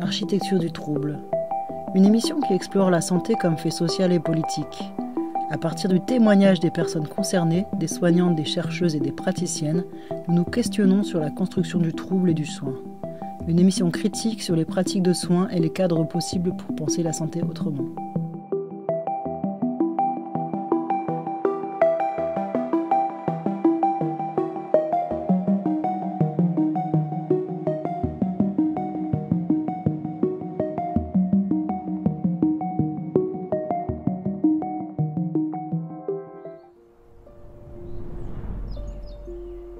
Architecture du trouble. Une émission qui explore la santé comme fait social et politique. À partir du témoignage des personnes concernées, des soignantes, des chercheuses et des praticiennes, nous nous questionnons sur la construction du trouble et du soin. Une émission critique sur les pratiques de soins et les cadres possibles pour penser la santé autrement.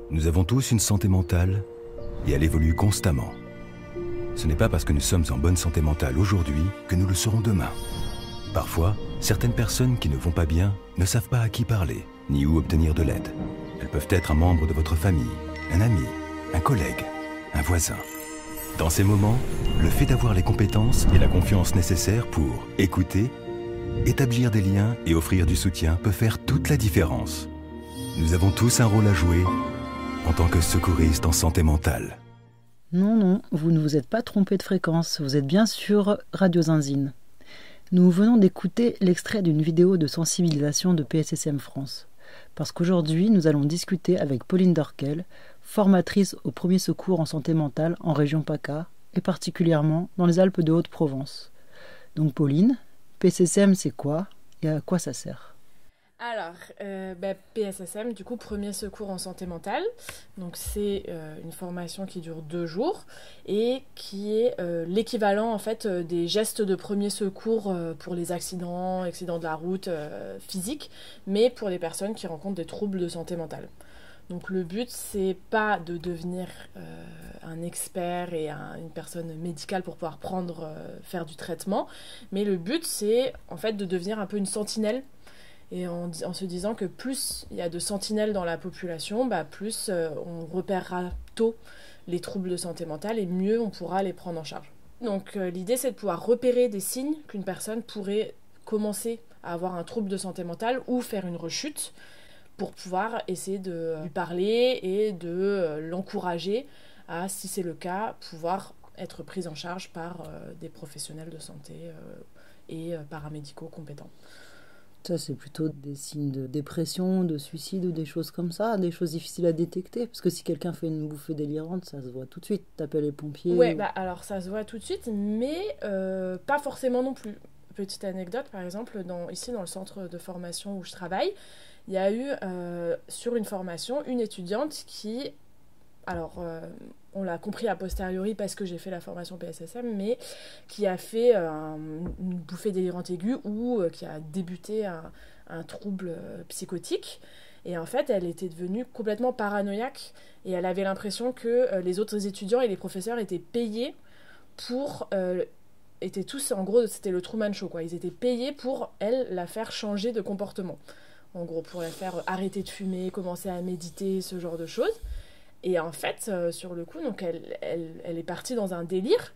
Nous avons tous une santé mentale et elle évolue constamment. Ce n'est pas parce que nous sommes en bonne santé mentale aujourd'hui que nous le serons demain. Parfois, certaines personnes qui ne vont pas bien ne savent pas à qui parler, ni où obtenir de l'aide. Elles peuvent être un membre de votre famille, un ami, un collègue, un voisin. Dans ces moments, le fait d'avoir les compétences et la confiance nécessaires pour écouter, établir des liens et offrir du soutien peut faire toute la différence. Nous avons tous un rôle à jouer en tant que secouriste en santé mentale. Non, vous ne vous êtes pas trompé de fréquence, vous êtes bien sur Radio Zinzine. Nous venons d'écouter l'extrait d'une vidéo de sensibilisation de PSSM France. Parce qu'aujourd'hui, nous allons discuter avec Pauline Dorkel, formatrice au premier secours en santé mentale en région PACA, et particulièrement dans les Alpes de Haute-Provence. Donc Pauline, PSSM c'est quoi et à quoi ça sert ? Alors, PSSM, du coup, premier secours en santé mentale. Donc, c'est une formation qui dure 2 jours et qui est l'équivalent, en fait, des gestes de premier secours pour les accidents de la route physiques, mais pour les personnes qui rencontrent des troubles de santé mentale. Donc, le but, c'est pas de devenir un expert et une personne médicale pour pouvoir faire du traitement, mais le but, c'est, en fait, de devenir un peu une sentinelle. Et en se disant que plus il y a de sentinelles dans la population, plus on repérera tôt les troubles de santé mentale et mieux on pourra les prendre en charge. Donc l'idée c'est de pouvoir repérer des signes qu'une personne pourrait commencer à avoir un trouble de santé mentale ou faire une rechute pour pouvoir essayer de lui parler et de l'encourager à, si c'est le cas, pouvoir être prise en charge par des professionnels de santé et paramédicaux compétents. Ça, c'est plutôt des signes de dépression, de suicide ou des choses comme ça, des choses difficiles à détecter. Parce que si quelqu'un fait une bouffée délirante, ça se voit tout de suite. T'appelles les pompiers. Ouais, alors ça se voit tout de suite, mais pas forcément non plus. Petite anecdote, par exemple, ici dans le centre de formation où je travaille, il y a eu sur une formation une étudiante qui... Alors, on l'a compris a posteriori parce que j'ai fait la formation PSSM, mais qui a fait une bouffée délirante aiguë ou qui a débuté un trouble psychotique. Et en fait, elle était devenue complètement paranoïaque et elle avait l'impression que les autres étudiants et les professeurs étaient payés pour... étaient tous, en gros, c'était le Truman Show, quoi. Ils étaient payés pour, elle, la faire changer de comportement. En gros, pour la faire arrêter de fumer, commencer à méditer, ce genre de choses. Et en fait, sur le coup, donc elle est partie dans un délire.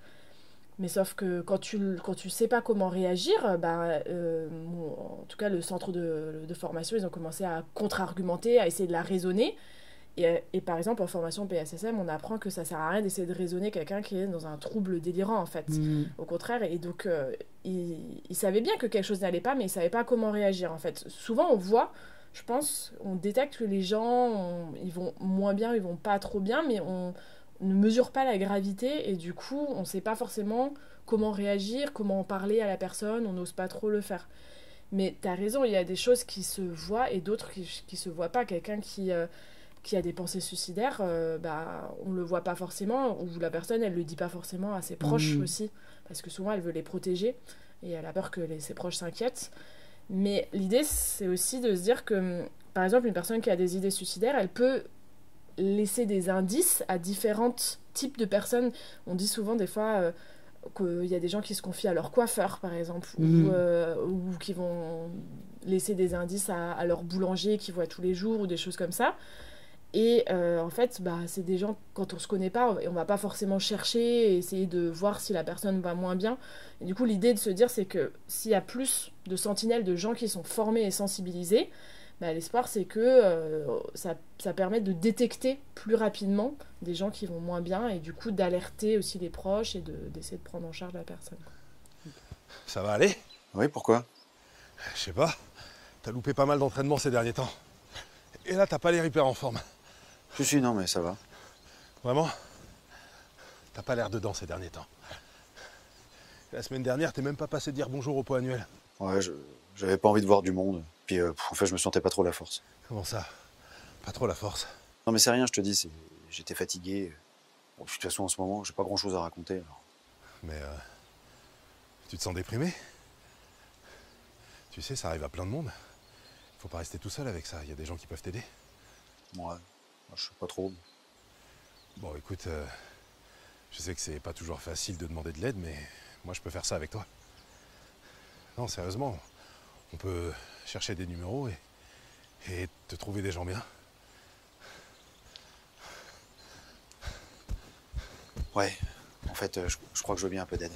Mais sauf que quand tu sais pas comment réagir, en tout cas, le centre de formation, ils ont commencé à contre-argumenter, à essayer de la raisonner. Et par exemple, en formation PSSM, on apprend que ça sert à rien d'essayer de raisonner quelqu'un qui est dans un trouble délirant, en fait. Au contraire. Et donc, il savait bien que quelque chose n'allait pas, mais il savait pas comment réagir, en fait. Souvent, on voit... Je pense, on détecte que les gens, ils vont moins bien, ils vont pas trop bien, mais on ne mesure pas la gravité et du coup, on sait pas forcément comment réagir, comment en parler à la personne, on n'ose pas trop le faire. Mais t'as raison, il y a des choses qui se voient et d'autres qui se voient pas. Quelqu'un qui a des pensées suicidaires, on le voit pas forcément, ou la personne, elle le dit pas forcément à ses proches aussi, parce que souvent, elle veut les protéger et elle a peur que ses proches s'inquiètent. Mais l'idée, c'est aussi de se dire que, par exemple, une personne qui a des idées suicidaires, elle peut laisser des indices à différents types de personnes. On dit souvent, des fois, qu'il y a des gens qui se confient à leur coiffeur, par exemple, ou qui vont laisser des indices à leur boulanger qu'ils voient tous les jours, ou des choses comme ça. Et en fait, c'est des gens, quand on se connaît pas, on va pas forcément chercher et essayer de voir si la personne va moins bien. Et du coup, l'idée de se dire, c'est que s'il y a plus de sentinelles, de gens qui sont formés et sensibilisés, Bah, l'espoir, c'est que ça permet de détecter plus rapidement des gens qui vont moins bien et du coup d'alerter aussi les proches et d'essayer de prendre en charge la personne. Ça va aller? Oui, pourquoi? Je sais pas. T'as loupé pas mal d'entraînement ces derniers temps. Et là, t'as pas l'air hyper en forme. Si, non, mais ça va. Vraiment? T'as pas l'air dedans ces derniers temps. La semaine dernière, t'es même pas passé dire bonjour au pot annuel. Ouais, j'avais pas envie de voir du monde. Puis, en fait, je me sentais pas trop la force. Comment ça? Pas trop la force. Non, mais c'est rien, je te dis, j'étais fatigué. Bon, de toute façon, en ce moment, j'ai pas grand-chose à raconter. Alors. Mais tu te sens déprimé? Tu sais, ça arrive à plein de monde. Faut pas rester tout seul avec ça. Il y a des gens qui peuvent t'aider. Ouais, je sais pas trop. Bon, écoute, je sais que c'est pas toujours facile de demander de l'aide, mais moi, je peux faire ça avec toi. Non, sérieusement, on peut chercher des numéros et te trouver des gens bien. Ouais, en fait, je crois que je veux bien un peu d'aide.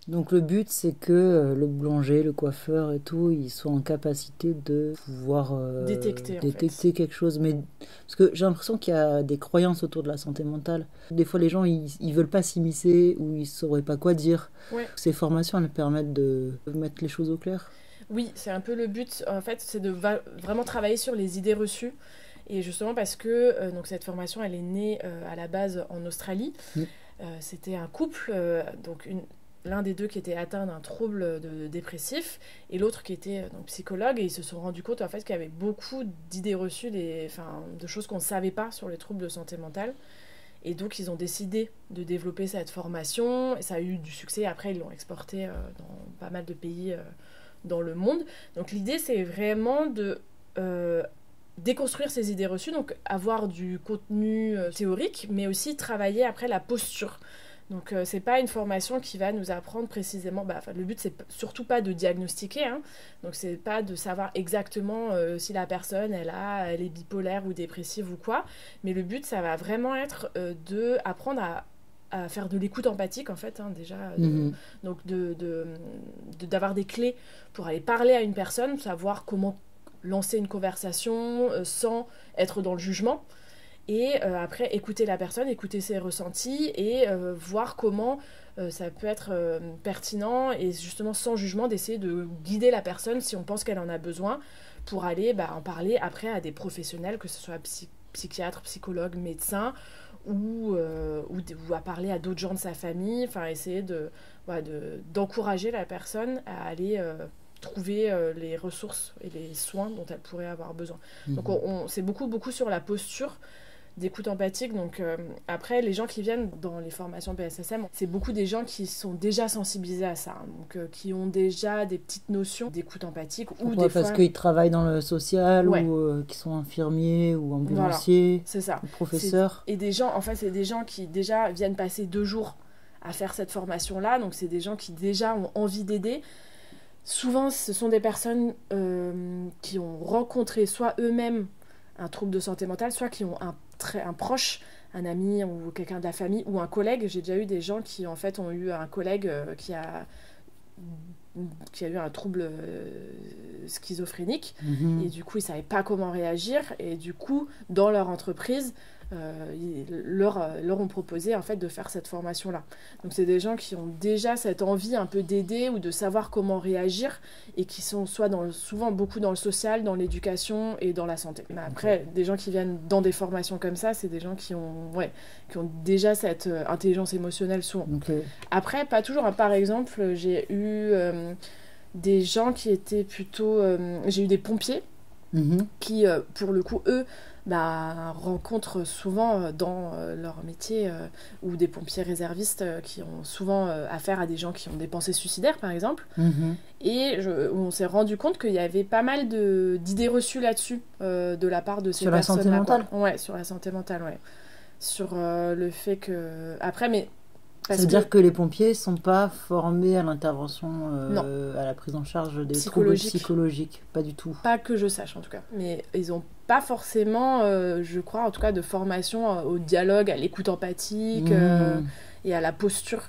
Donc le but, c'est que le boulanger, le coiffeur et tout, ils soient en capacité de pouvoir détecter quelque chose. Mais parce que j'ai l'impression qu'il y a des croyances autour de la santé mentale. Des fois, les gens, ils veulent pas s'immiscer ou ils sauraient pas quoi dire. Ouais. Ces formations, elles permettent de mettre les choses au clair. Oui, c'est un peu le but. En fait, c'est de vraiment travailler sur les idées reçues. Et justement parce que donc cette formation, elle est née à la base en Australie. C'était un couple, donc l'un des deux qui était atteint d'un trouble dépressif et l'autre qui était donc psychologue, et ils se sont rendus compte en fait qu'il y avait beaucoup d'idées reçues, de choses qu'on ne savait pas sur les troubles de santé mentale, et donc ils ont décidé de développer cette formation et ça a eu du succès. Après ils l'ont exporté dans pas mal de pays dans le monde. Donc l'idée c'est vraiment de déconstruire ces idées reçues, donc avoir du contenu théorique mais aussi travailler après la posture. Donc c'est pas une formation qui va nous apprendre précisément, le but c'est surtout pas de diagnostiquer, hein. Donc c'est pas de savoir exactement si la personne elle est bipolaire ou dépressive ou quoi, mais le but ça va vraiment être de apprendre à faire de l'écoute empathique en fait, hein, déjà, donc d'avoir des clés pour aller parler à une personne, savoir comment lancer une conversation sans être dans le jugement. Et après, écouter la personne, écouter ses ressentis et voir comment ça peut être pertinent et justement sans jugement d'essayer de guider la personne si on pense qu'elle en a besoin pour aller en parler après à des professionnels, que ce soit psychiatre, psychologue, médecin ou à parler à d'autres gens de sa famille, enfin essayer d'encourager la personne à aller trouver les ressources et les soins dont elle pourrait avoir besoin. Donc c'est beaucoup sur la posture d'écoute empathique. Donc après, les gens qui viennent dans les formations PSSM, c'est beaucoup des gens qui sont déjà sensibilisés à ça, hein, donc qui ont déjà des petites notions d'écoute empathique ou des parce fois qu'ils travaillent dans le social ou qui sont infirmiers ou ambulanciers, voilà, c'est ça, ou professeurs. Et des gens, en fait, c'est des gens qui déjà viennent passer 2 jours à faire cette formation-là, donc c'est des gens qui déjà ont envie d'aider. Souvent, ce sont des personnes qui ont rencontré soit eux-mêmes un trouble de santé mentale, soit qui ont un proche, un ami ou quelqu'un de la famille ou un collègue. J'ai déjà eu des gens qui en fait ont eu un collègue qui a eu un trouble schizophrénique et du coup ils savaient pas comment réagir, et du coup dans leur entreprise leur ont proposé en fait de faire cette formation là. Donc c'est des gens qui ont déjà cette envie un peu d'aider ou de savoir comment réagir et qui sont souvent beaucoup dans le social, dans l'éducation et dans la santé. Mais après, des gens qui viennent dans des formations comme ça, c'est des gens qui ont déjà cette intelligence émotionnelle souvent. Après, pas toujours, hein. Par exemple, j'ai eu des gens qui étaient plutôt j'ai eu des pompiers qui pour le coup eux rencontrent souvent dans leur métier ou des pompiers réservistes qui ont souvent affaire à des gens qui ont des pensées suicidaires par exemple, et on s'est rendu compte qu'il y avait pas mal d'idées reçues là-dessus de la part de ces personnes-là. Sur la santé mentale. Ouais, sur la santé mentale, ouais. Sur le fait que... Après, mais... Ça veut dire que les pompiers ne sont pas formés à l'intervention, à la prise en charge des troubles psychologiques. Pas du tout. Pas que je sache en tout cas. Mais ils n'ont pas forcément, je crois en tout cas, de formation au dialogue, à l'écoute empathique et à la posture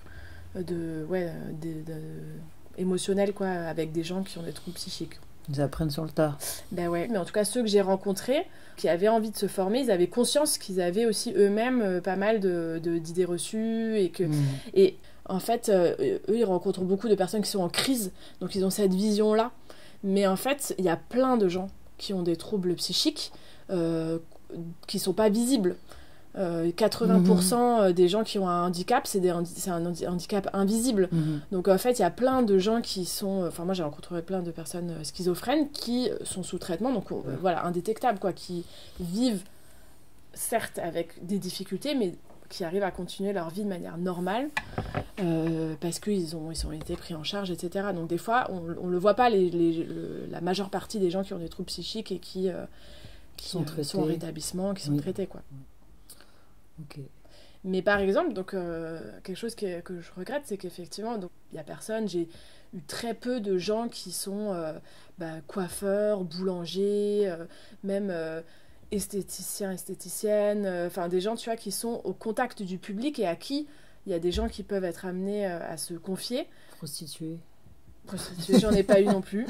émotionnel, quoi, avec des gens qui ont des troubles psychiques. Ils apprennent sur le tas. Ben ouais, mais en tout cas, ceux que j'ai rencontrés, qui avaient envie de se former, ils avaient conscience qu'ils avaient aussi eux-mêmes pas mal d'idées reçues et que... Et en fait, eux, ils rencontrent beaucoup de personnes qui sont en crise, donc ils ont cette vision-là. Mais en fait, il y a plein de gens qui ont des troubles psychiques qui sont pas visibles. 80% des gens qui ont un handicap, c'est un handicap invisible. Donc en fait, il y a plein de gens qui sont... Enfin, moi, j'ai rencontré plein de personnes schizophrènes qui sont sous traitement, donc voilà, indétectables, quoi, qui vivent, certes, avec des difficultés, mais qui arrivent à continuer leur vie de manière normale parce qu'ils ont été pris en charge, etc. Donc des fois, on ne le voit pas, la majeure partie des gens qui ont des troubles psychiques et qui sont en rétablissement, qui sont traités, quoi. Okay. Mais par exemple, donc, quelque chose que je regrette, c'est qu'effectivement, il n'y a personne. J'ai eu très peu de gens qui sont coiffeurs, boulangers, même esthéticiens, esthéticiennes, enfin des gens, tu vois, qui sont au contact du public et à qui il y a des gens qui peuvent être amenés à se confier. Prostituées, j'en ai pas eu non plus.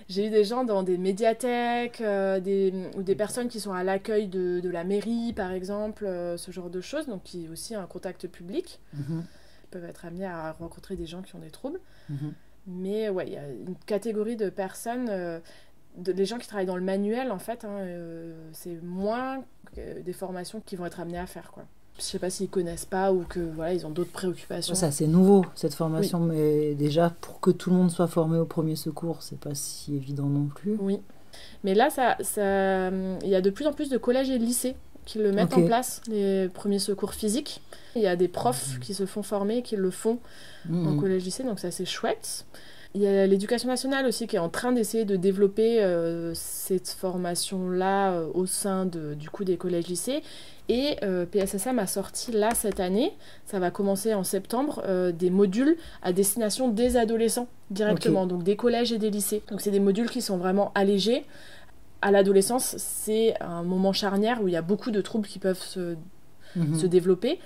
J'ai eu des gens dans des médiathèques, ou des personnes qui sont à l'accueil de la mairie, par exemple, ce genre de choses, donc qui est aussi un contact public. Ils peuvent être amenés à rencontrer des gens qui ont des troubles. Mais ouais, il y a une catégorie de personnes, les gens qui travaillent dans le manuel, en fait, c'est moins des formations qu'ils vont être amenés à faire, quoi. Je sais pas s'ils connaissent pas ou que voilà, ils ont d'autres préoccupations. Ça, c'est nouveau, cette formation, oui. Mais déjà, pour que tout le monde soit formé au premier secours, c'est pas si évident non plus. Oui. Mais là, il y a de plus en plus de collèges et de lycées qui le mettent en place, les premiers secours physiques. Il y a des profs qui se font former, qui le font en collège-lycée, donc ça, c'est chouette. Il y a l'Éducation nationale aussi qui est en train d'essayer de développer cette formation-là au sein du coup des collèges-lycées. Et PSSM a sorti là cette année, ça va commencer en septembre, des modules à destination des adolescents directement, donc des collèges et des lycées. Donc c'est des modules qui sont vraiment allégés. À l'adolescence, c'est un moment charnière où il y a beaucoup de troubles qui peuvent se développer.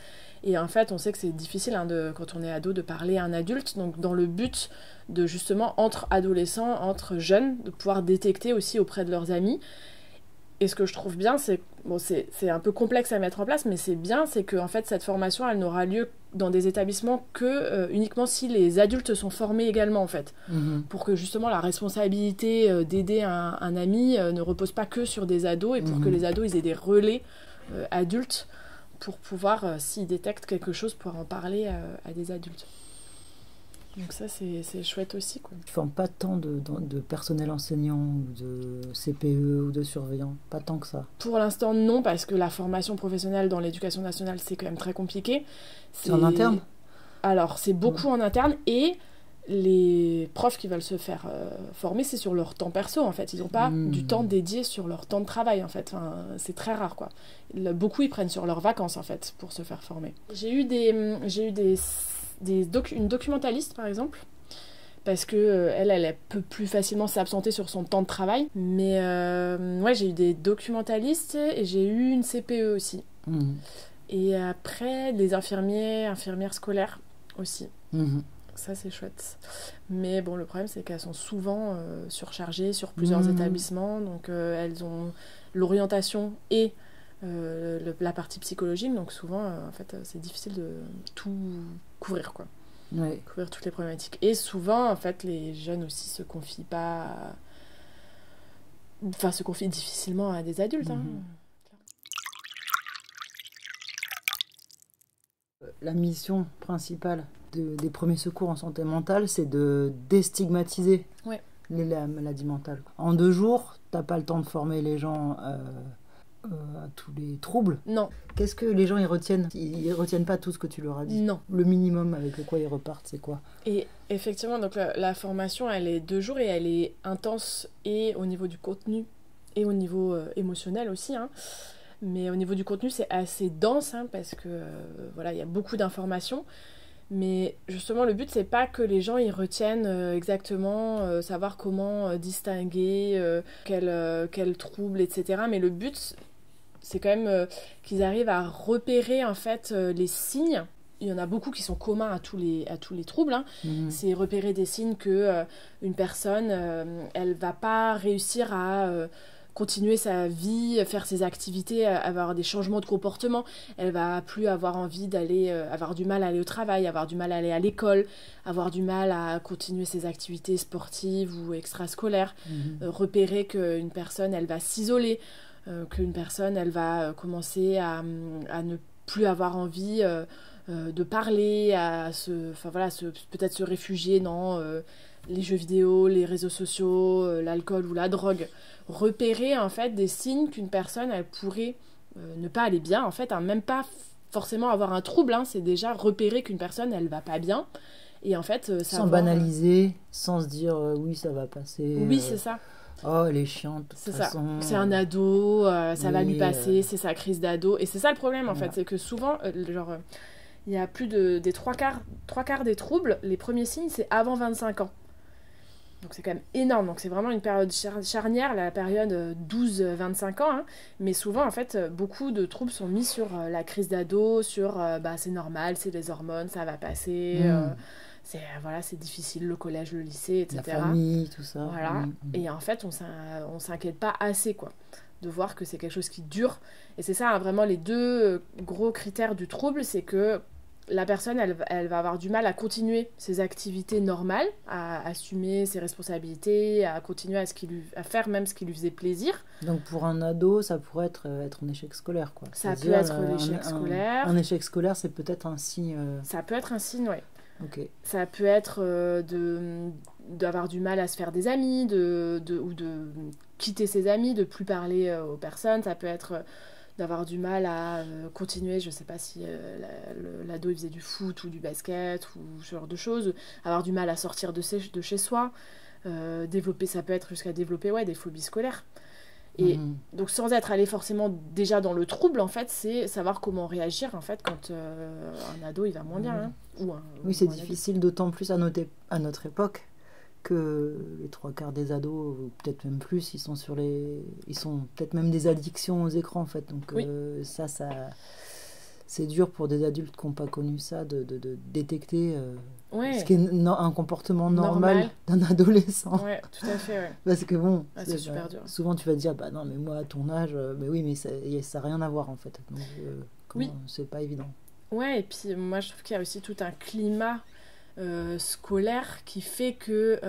Et en fait, on sait que c'est difficile quand on est ado de parler à un adulte, donc dans le but de justement, entre adolescents, entre jeunes, de pouvoir détecter aussi auprès de leurs amis. Et ce que je trouve bien, c'est un peu complexe à mettre en place, mais c'est bien, c'est que en fait, cette formation, elle n'aura lieu dans des établissements que uniquement si les adultes sont formés également, en fait. Pour que justement la responsabilité d'aider un ami ne repose pas que sur des ados, et pour que les ados, ils aient des relais adultes pour pouvoir, s'ils détectent quelque chose, pouvoir en parler à des adultes. Donc ça, c'est chouette aussi, quoi. Tu ne formes pas tant de personnel enseignant, ou de CPE, ou de surveillants, pas tant que ça? Pour l'instant, non, parce que la formation professionnelle dans l'éducation nationale, c'est quand même très compliqué. C'est en interne? Alors, c'est beaucoup en interne, et les profs qui veulent se faire former, c'est sur leur temps perso, en fait. Ils n'ont pas du temps dédié sur leur temps de travail, en fait. Enfin, c'est très rare, quoi. Beaucoup, ils prennent sur leurs vacances, en fait, pour se faire former. J'ai eu une documentaliste, par exemple, parce que elle peut plus facilement s'absenter sur son temps de travail. Mais ouais, j'ai eu des documentalistes et j'ai eu une CPE aussi. Et après, des infirmières scolaires aussi. Ça, c'est chouette. Mais bon, le problème, c'est qu'elles sont souvent surchargées sur plusieurs établissements. Donc, elles ont l'orientation et la partie psychologique. Donc, souvent, en fait, c'est difficile de tout couvrir, quoi. Ouais. Couvrir toutes les problématiques. Et souvent, en fait, les jeunes aussi se confient difficilement à des adultes. La mission principale des premiers secours en santé mentale, c'est de déstigmatiser la maladie mentale. En 2 jours, t'as pas le temps de former les gens à tous les troubles. Non. Qu'est-ce que les gens ils retiennent? Ils retiennent pas tout ce que tu leur as dit. Non. Le minimum avec quoi ils repartent, c'est quoi? Et effectivement, donc la formation, elle est 2 jours et elle est intense et au niveau du contenu et au niveau émotionnel aussi, hein. Mais au niveau du contenu, c'est assez dense, hein, parce que voilà, il y a beaucoup d'informations. Mais justement, le but, c'est pas que les gens ils retiennent exactement savoir comment distinguer quel trouble, etc. Mais le but, c'est quand même qu'ils arrivent à repérer en fait les signes y en a beaucoup qui sont communs à tous les troubles, hein. C'est repérer des signes que une personne, elle va pas réussir à continuer sa vie, faire ses activités, avoir des changements de comportement. Elle va plus avoir envie d'aller, avoir du mal à aller au travail, avoir du mal à aller à l'école, avoir du mal à continuer ses activités sportives ou extrascolaires. Repérer qu'une personne, elle va s'isoler, qu'une personne, elle va commencer à ne plus avoir envie de parler, peut-être se réfugier dans les jeux vidéo, les réseaux sociaux, l'alcool ou la drogue. Repérer en fait des signes qu'une personne elle pourrait ne pas aller bien, en fait, hein, même pas forcément avoir un trouble, hein, c'est déjà repérer qu'une personne elle va pas bien et en fait sans banaliser, sans se dire oui ça va passer. Oui c'est ça. Oh elle est chiante. C'est ça. C'est un ado, ça va lui passer, c'est sa crise d'ado et c'est ça le problème en fait, c'est que souvent il y a plus des trois quarts des troubles, les premiers signes c'est avant 25 ans. Donc c'est quand même énorme, donc c'est vraiment une période charnière, la période 12-25 ans, hein. Mais souvent en fait beaucoup de troubles sont mis sur la crise d'ado, sur c'est normal, c'est les hormones, ça va passer, c'est difficile, le collège, le lycée, etc. La famille, tout ça. Voilà, et en fait on s'inquiète pas assez quoi, de voir que c'est quelque chose qui dure, et c'est ça hein, vraiment les deux gros critères du trouble, c'est que la personne, elle va avoir du mal à continuer ses activités normales, à assumer ses responsabilités, à continuer à faire même ce qui lui faisait plaisir. Donc pour un ado, ça pourrait être un échec scolaire, quoi. Ça peut être l'échec scolaire. Un échec scolaire, c'est peut-être un signe... Ça peut être un signe, oui. Ok. Ça peut être d'avoir du mal à se faire des amis, ou de quitter ses amis, de plus parler aux personnes. Ça peut être... d'avoir du mal à continuer, je sais pas si l'ado il faisait du foot ou du basket ou ce genre de choses, avoir du mal à sortir de chez soi, ça peut être jusqu'à développer des phobies scolaires. Et donc sans être allé forcément déjà dans le trouble, en fait, c'est savoir comment réagir en fait quand un ado il va moins bien. Hein, oui, c'est difficile, d'autant plus à notre époque, que les trois quarts des ados, ou peut-être même plus, ils sont peut-être même des addictions aux écrans en fait. Donc ça c'est dur pour des adultes qui n'ont pas connu ça de détecter ce qui est un comportement normal d'un adolescent. Ouais, tout à fait. Ouais. Parce que bon, c'est super dur. Souvent tu vas te dire non mais moi à ton âge, mais oui mais ça n'a rien à voir en fait. Donc c'est pas évident. Ouais, et puis moi je trouve qu'il y a aussi tout un climat scolaire qui fait que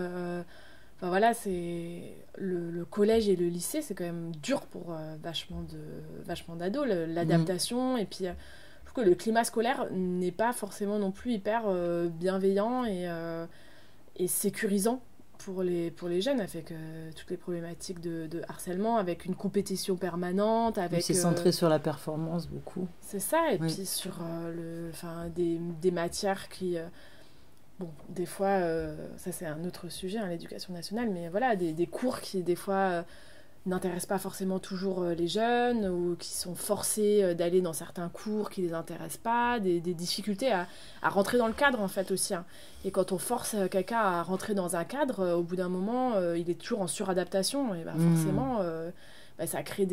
c'est le collège et le lycée, c'est quand même dur pour vachement d'ados, l'adaptation. Et puis je trouve que le climat scolaire n'est pas forcément non plus hyper bienveillant et sécurisant pour les jeunes, avec toutes les problématiques de harcèlement, avec une compétition permanente, avec c'est centré sur la performance beaucoup. C'est ça, et puis sur des matières qui bon, des fois, ça c'est un autre sujet, hein, l'éducation nationale, mais voilà, des cours qui des fois n'intéressent pas forcément toujours les jeunes, ou qui sont forcés d'aller dans certains cours qui les intéressent pas, des difficultés à rentrer dans le cadre en fait aussi. Hein. Et quand on force quelqu'un à rentrer dans un cadre, au bout d'un moment, il est toujours en suradaptation, et forcément, ça crée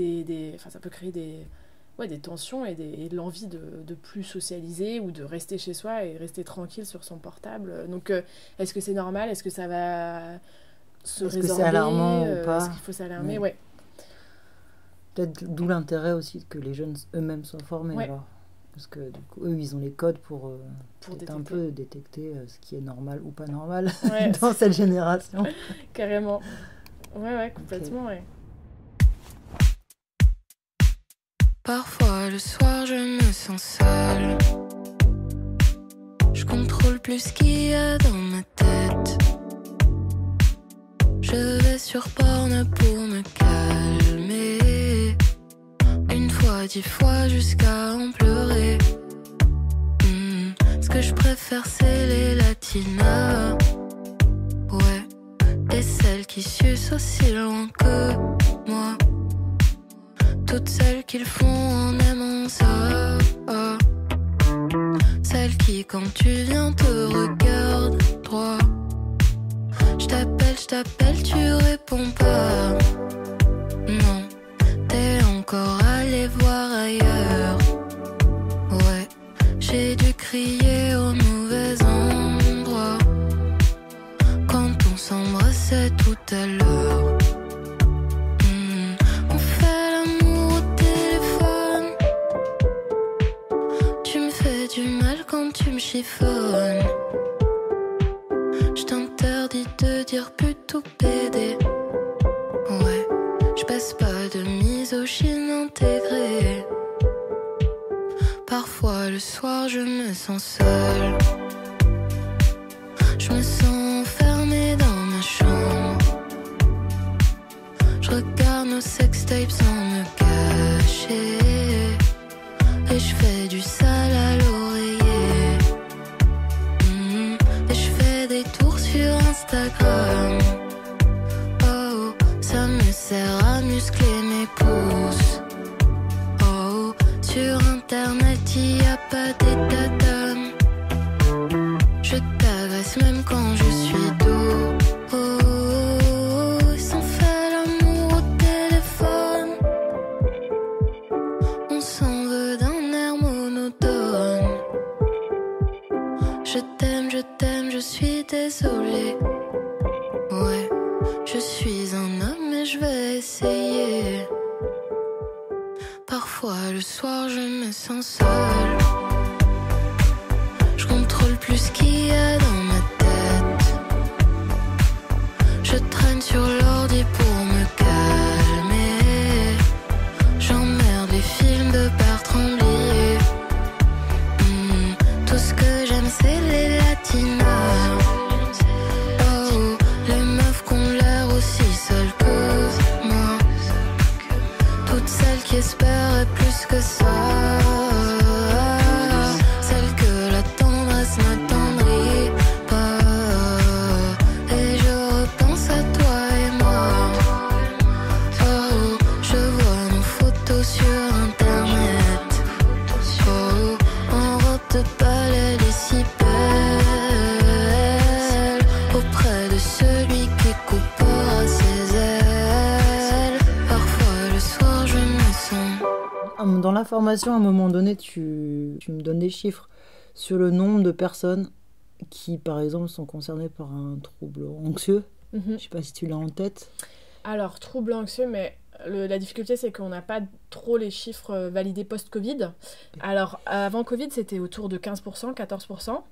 ça peut créer des tensions et de l'envie de plus socialiser ou de rester chez soi et rester tranquille sur son portable. Donc, est-ce que c'est normal ? Est-ce que ça va se résorber ? Est-ce que c'est alarmant ou pas ? Est-ce qu'il faut s'alarmer ? Ouais. Peut-être d'où l'intérêt aussi que les jeunes eux-mêmes soient formés. Alors. Parce que du coup, eux, ils ont les codes pour un peu détecter ce qui est normal ou pas normal dans cette génération. Carrément. Ouais, complètement, okay. Ouais. Parfois le soir je me sens seule. Je contrôle plus ce qu'il y a dans ma tête. Je vais sur Porn pour me calmer. 1 fois, 10 fois jusqu'à en pleurer. Ce que je préfère c'est les latinas. Ouais, et celles qui sucent aussi loin que moi. Toutes celles qui le font en aimant ça. Celles qui quand tu viens te regardent droit. Je t'appelle, tu réponds pas. Non, t'es encore allé voir ailleurs. Ouais, j'ai dû crier chiffonne. Je t'interdis de dire plutôt PD. Ouais, je passe pas de misogyne intégrée. Parfois le soir je me sens seule. Je me sens enfermée dans ma chambre. Je regarde nos sextapes sans me cacher. Et je fais du sale à l'oreiller. Et je fais des tours sur Instagram. Oh, ça me sert à muscler mes pouces. Oh, sur internet y a pas d'état d'âme. Je t'agresse même quand je suis dos. Oh, sans faire l'amour au téléphone. On s'en veut d'un air monotone. Je t'aime, je suis désolée. Ouais, je suis un homme et je vais essayer. Parfois le soir je me sens seule. Je contrôle plus ce qu'il y a dans ma tête. Je traîne sur l'ordi pour me calmer. J'emmerde les films de Bertrand Blier. Tout ce que j'aime c'est les latinas. Oh, les meufs qu'on l'air aussi seules que moi. Toutes celles qui espéraient plus que ça. Celles que la tendresse n'attendrit pas. Et je repense à toi et moi. Oh, je vois nos photos sur internet. Oh, en robe de balai les si belle. Auprès de celui qui coupera ses ailes. Parfois le soir je me sens. Dans la formation, à un moment donné, tu me donnes des chiffres sur le nombre de personnes qui, par exemple, sont concernées par un trouble anxieux. Je ne sais pas si tu l'as en tête. Alors, trouble anxieux, mais la difficulté, c'est qu'on n'a pas trop les chiffres validés post-Covid. Alors, avant Covid, c'était autour de 15%, 14%,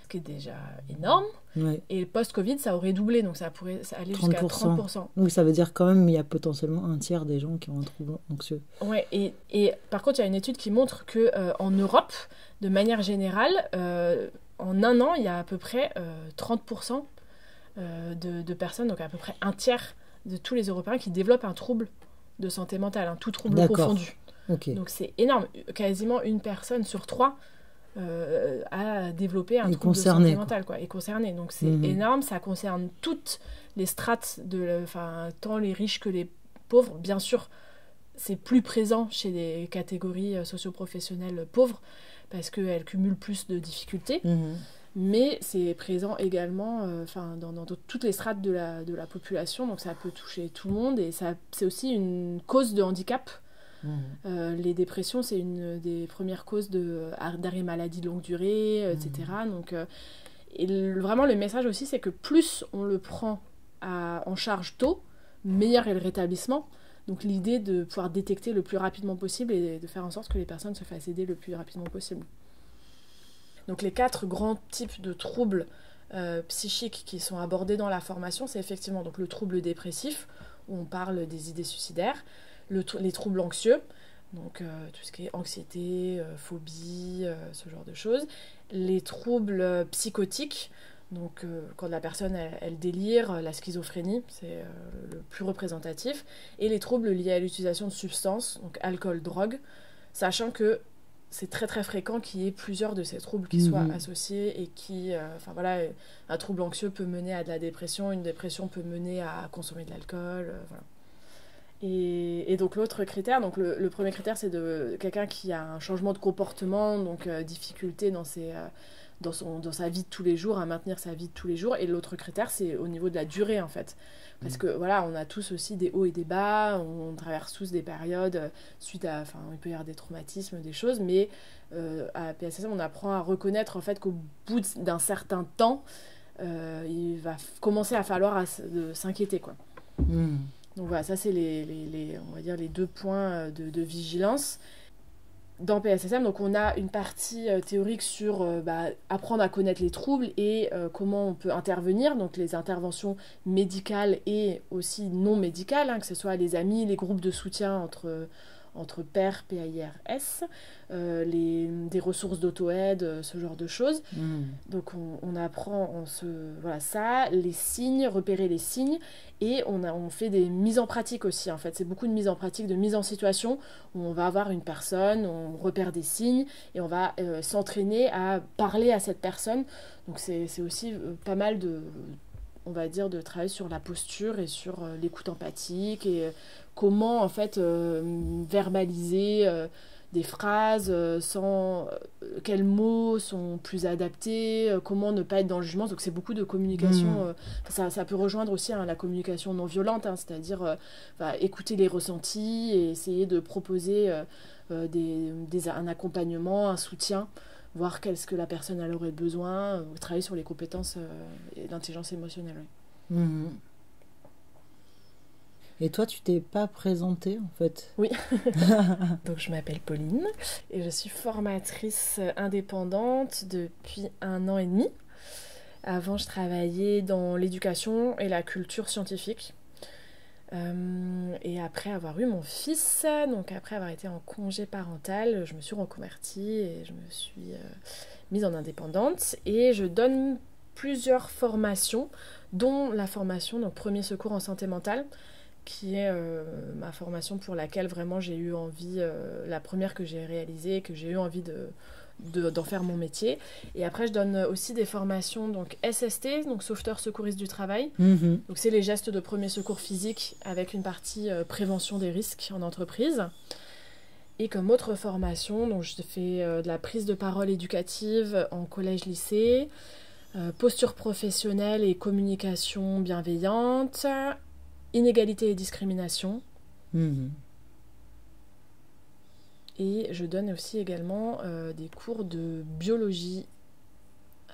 ce qui est déjà énorme. Ouais. Et post-Covid, ça aurait doublé, donc ça pourrait aller jusqu'à 30%. Donc ça veut dire quand même qu'il y a potentiellement un tiers des gens qui ont un trouble anxieux. Ouais, et par contre, il y a une étude qui montre que en Europe, de manière générale, en un an, il y a à peu près 30% de personnes, donc à peu près un tiers de tous les Européens qui développent un trouble de santé mentale, tout trouble confondu. Okay. Donc c'est énorme. Quasiment une personne sur 3 a développé un trouble de santé mentale, est concernée. Donc c'est énorme, ça concerne toutes les strates, tant les riches que les pauvres. Bien sûr, c'est plus présent chez les catégories socio-professionnelles pauvres, parce qu'elles cumulent plus de difficultés. Mais c'est présent également dans toutes les strates de la population, donc ça peut toucher tout le monde, et c'est aussi une cause de handicap. Les dépressions, c'est une des premières causes d'arrêt maladie de longue durée, etc. Donc, vraiment, le message aussi, c'est que plus on le prend en charge tôt, meilleur est le rétablissement. Donc l'idée de pouvoir détecter le plus rapidement possible et de faire en sorte que les personnes se fassent aider le plus rapidement possible. Donc les 4 grands types de troubles psychiques qui sont abordés dans la formation, c'est effectivement donc, le trouble dépressif, où on parle des idées suicidaires, les troubles anxieux, donc tout ce qui est anxiété, phobie, ce genre de choses, les troubles psychotiques, donc quand la personne elle délire, la schizophrénie, c'est le plus représentatif, et les troubles liés à l'utilisation de substances, donc alcool, drogue, sachant que c'est très très fréquent qu'il y ait plusieurs de ces troubles qui soient associés et qui, un trouble anxieux peut mener à de la dépression, une dépression peut mener à consommer de l'alcool, voilà. Et donc l'autre critère, donc le premier critère, c'est de quelqu'un qui a un changement de comportement, donc difficulté dans sa vie de tous les jours, à maintenir sa vie de tous les jours. Et l'autre critère, c'est au niveau de la durée, en fait. Parce que voilà, on a tous aussi des hauts et des bas, on traverse tous des périodes il peut y avoir des traumatismes, des choses, mais à PSSM, on apprend à reconnaître en fait qu'au bout d'un certain temps, il va commencer à falloir s'inquiéter, quoi. Donc voilà, ça c'est on va dire les 2 points de vigilance. dans PSSM, donc on a une partie théorique sur apprendre à connaître les troubles et comment on peut intervenir, donc les interventions médicales et aussi non médicales, hein, que ce soit les amis, les groupes de soutien entre pairs, PAIRS, des ressources d'auto-aide, ce genre de choses. Donc on apprend ça, les signes, repérer les signes, et on fait des mises en pratique aussi, en fait. C'est beaucoup de mises en pratique, de mise en situation, où on va avoir une personne, on repère des signes, et on va s'entraîner à parler à cette personne. Donc c'est aussi pas mal on va dire, de travail sur la posture et sur l'écoute empathique et comment en fait verbaliser des phrases sans quels mots sont plus adaptés, comment ne pas être dans le jugement. Donc c'est beaucoup de communication, ça peut rejoindre aussi la communication non violente, hein, c'est-à-dire écouter les ressentis et essayer de proposer un accompagnement, un soutien, voir qu'est-ce que la personne elle aurait besoin, travailler sur les compétences et l'intelligence émotionnelle. Ouais. Et toi, tu t'es pas présentée, en fait? Oui. Donc, je m'appelle Pauline et je suis formatrice indépendante depuis 1 an et demi. Avant, je travaillais dans l'éducation et la culture scientifique. Et après avoir eu mon fils, donc après avoir été en congé parental, je me suis reconvertie et je me suis mise en indépendante. Et je donne plusieurs formations, dont la formation donc premier secours en santé mentale, qui est ma formation pour laquelle vraiment j'ai eu envie, la première que j'ai réalisée, que j'ai eu envie d'en faire mon métier. Et après je donne aussi des formations donc SST, donc sauveteur secouriste du travail. Donc c'est les gestes de premier secours physique avec une partie prévention des risques en entreprise. Et comme autre formation, donc je fais de la prise de parole éducative en collège-lycée, posture professionnelle et communication bienveillante, inégalité et discrimination. Et je donne aussi également des cours de biologie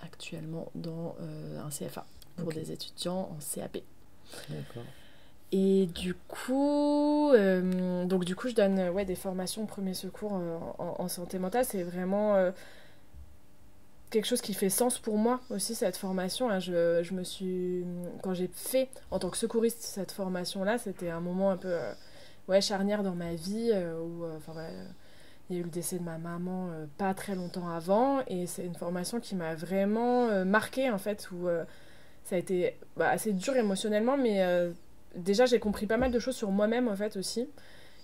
actuellement dans un CFA pour des étudiants en CAP. D'accord. Et du coup, je donne des formations premier secours en santé mentale. C'est vraiment quelque chose qui fait sens pour moi aussi, cette formation. Hein. Je me suis... Quand j'ai fait, en tant que secouriste, cette formation-là, c'était un moment un peu charnière dans ma vie où il y a eu le décès de ma maman pas très longtemps avant. Et c'est une formation qui m'a vraiment marquée, en fait, où ça a été assez dur émotionnellement, mais déjà, j'ai compris pas mal de choses sur moi-même, en fait, aussi.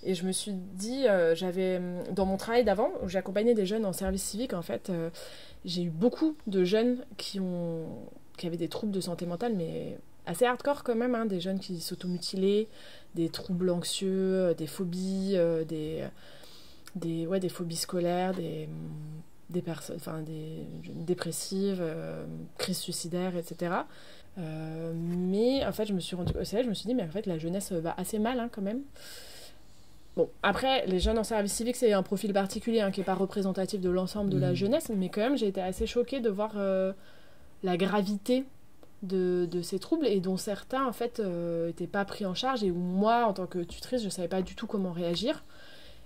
Et je me suis dit, j'avais dans mon travail d'avant, où j'accompagnais des jeunes en service civique, en fait, j'ai eu beaucoup de jeunes qui avaient des troubles de santé mentale, mais assez hardcore quand même, hein, des jeunes qui s'automutilaient, des troubles anxieux, des phobies, des phobies scolaires, des personnes, des dépressives, crises suicidaires, etc. Mais en fait, je me suis dit, mais en fait, la jeunesse va assez mal, hein, quand même. Bon, après, les jeunes en service civique, c'est un profil particulier, hein, qui n'est pas représentatif de l'ensemble de la jeunesse, mais quand même, j'ai été assez choquée de voir la gravité de ces troubles, et dont certains, en fait, n'étaient pas pris en charge, et où moi, en tant que tutrice, je ne savais pas du tout comment réagir.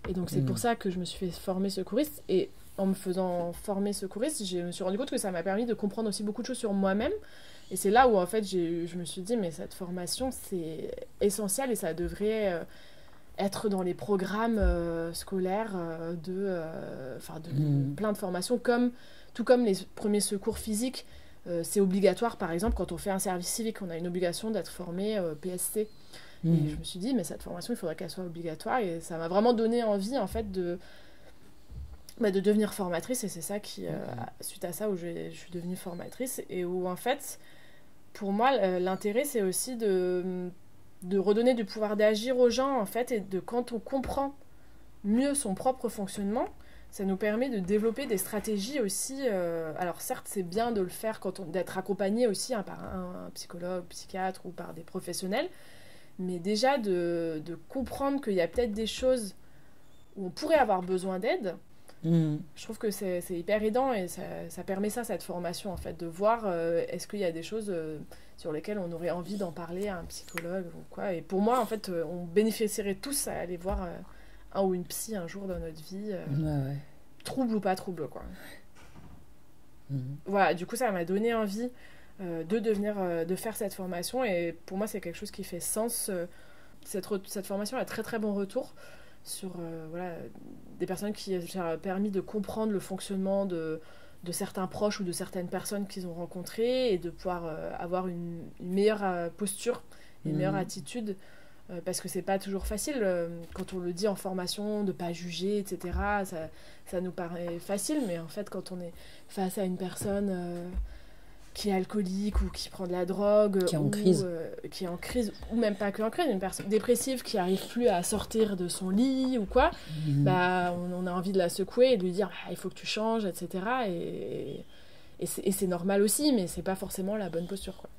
Et donc, c'est pour ça que je me suis fait former secouriste, et en me faisant former secouriste, je me suis rendu compte que ça m'a permis de comprendre aussi beaucoup de choses sur moi-même. Et c'est là où, en fait, je me suis dit, mais cette formation, c'est essentiel, et ça devrait... être dans les programmes scolaires plein de formations, tout comme les premiers secours physiques, c'est obligatoire. Par exemple, quand on fait un service civique, on a une obligation d'être formé PSC. Et je me suis dit, mais cette formation, il faudrait qu'elle soit obligatoire, et ça m'a vraiment donné envie, en fait, de devenir formatrice. Et c'est ça qui, suite à ça, où je suis devenue formatrice, et où, en fait, pour moi, l'intérêt, c'est aussi de redonner du pouvoir d'agir aux gens, en fait, et quand on comprend mieux son propre fonctionnement, ça nous permet de développer des stratégies aussi. Alors certes, c'est bien de le faire d'être accompagné aussi, hein, par un psychologue, psychiatre ou par des professionnels, mais déjà de comprendre qu'il y a peut-être des choses où on pourrait avoir besoin d'aide. Je trouve que c'est hyper aidant, et ça permet cette formation, en fait, de voir est-ce qu'il y a des choses sur lesquelles on aurait envie d'en parler à un psychologue ou quoi. Et pour moi, en fait, on bénéficierait tous à aller voir un ou une psy un jour dans notre vie, Ouais. trouble ou pas trouble, quoi. Mhm. Voilà, du coup, ça m'a donné envie de faire cette formation, et pour moi, c'est quelque chose qui fait sens. Cette formation a très très bon retour sur des personnes qui ont permis de comprendre le fonctionnement de certains proches ou de certaines personnes qu'ils ont rencontrées, et de pouvoir avoir une meilleure posture, une meilleure attitude, parce que c'est pas toujours facile quand on le dit en formation de pas juger, etc. Ça nous paraît facile, mais en fait quand on est face à une personne qui est alcoolique ou qui prend de la drogue, Qui est en ou crise. qui est en crise, ou même pas que en crise, une personne dépressive qui arrive plus à sortir de son lit ou quoi, bah on a envie de la secouer et de lui dire il faut que tu changes, etc. Et c'est normal aussi, mais c'est pas forcément la bonne posture, quoi.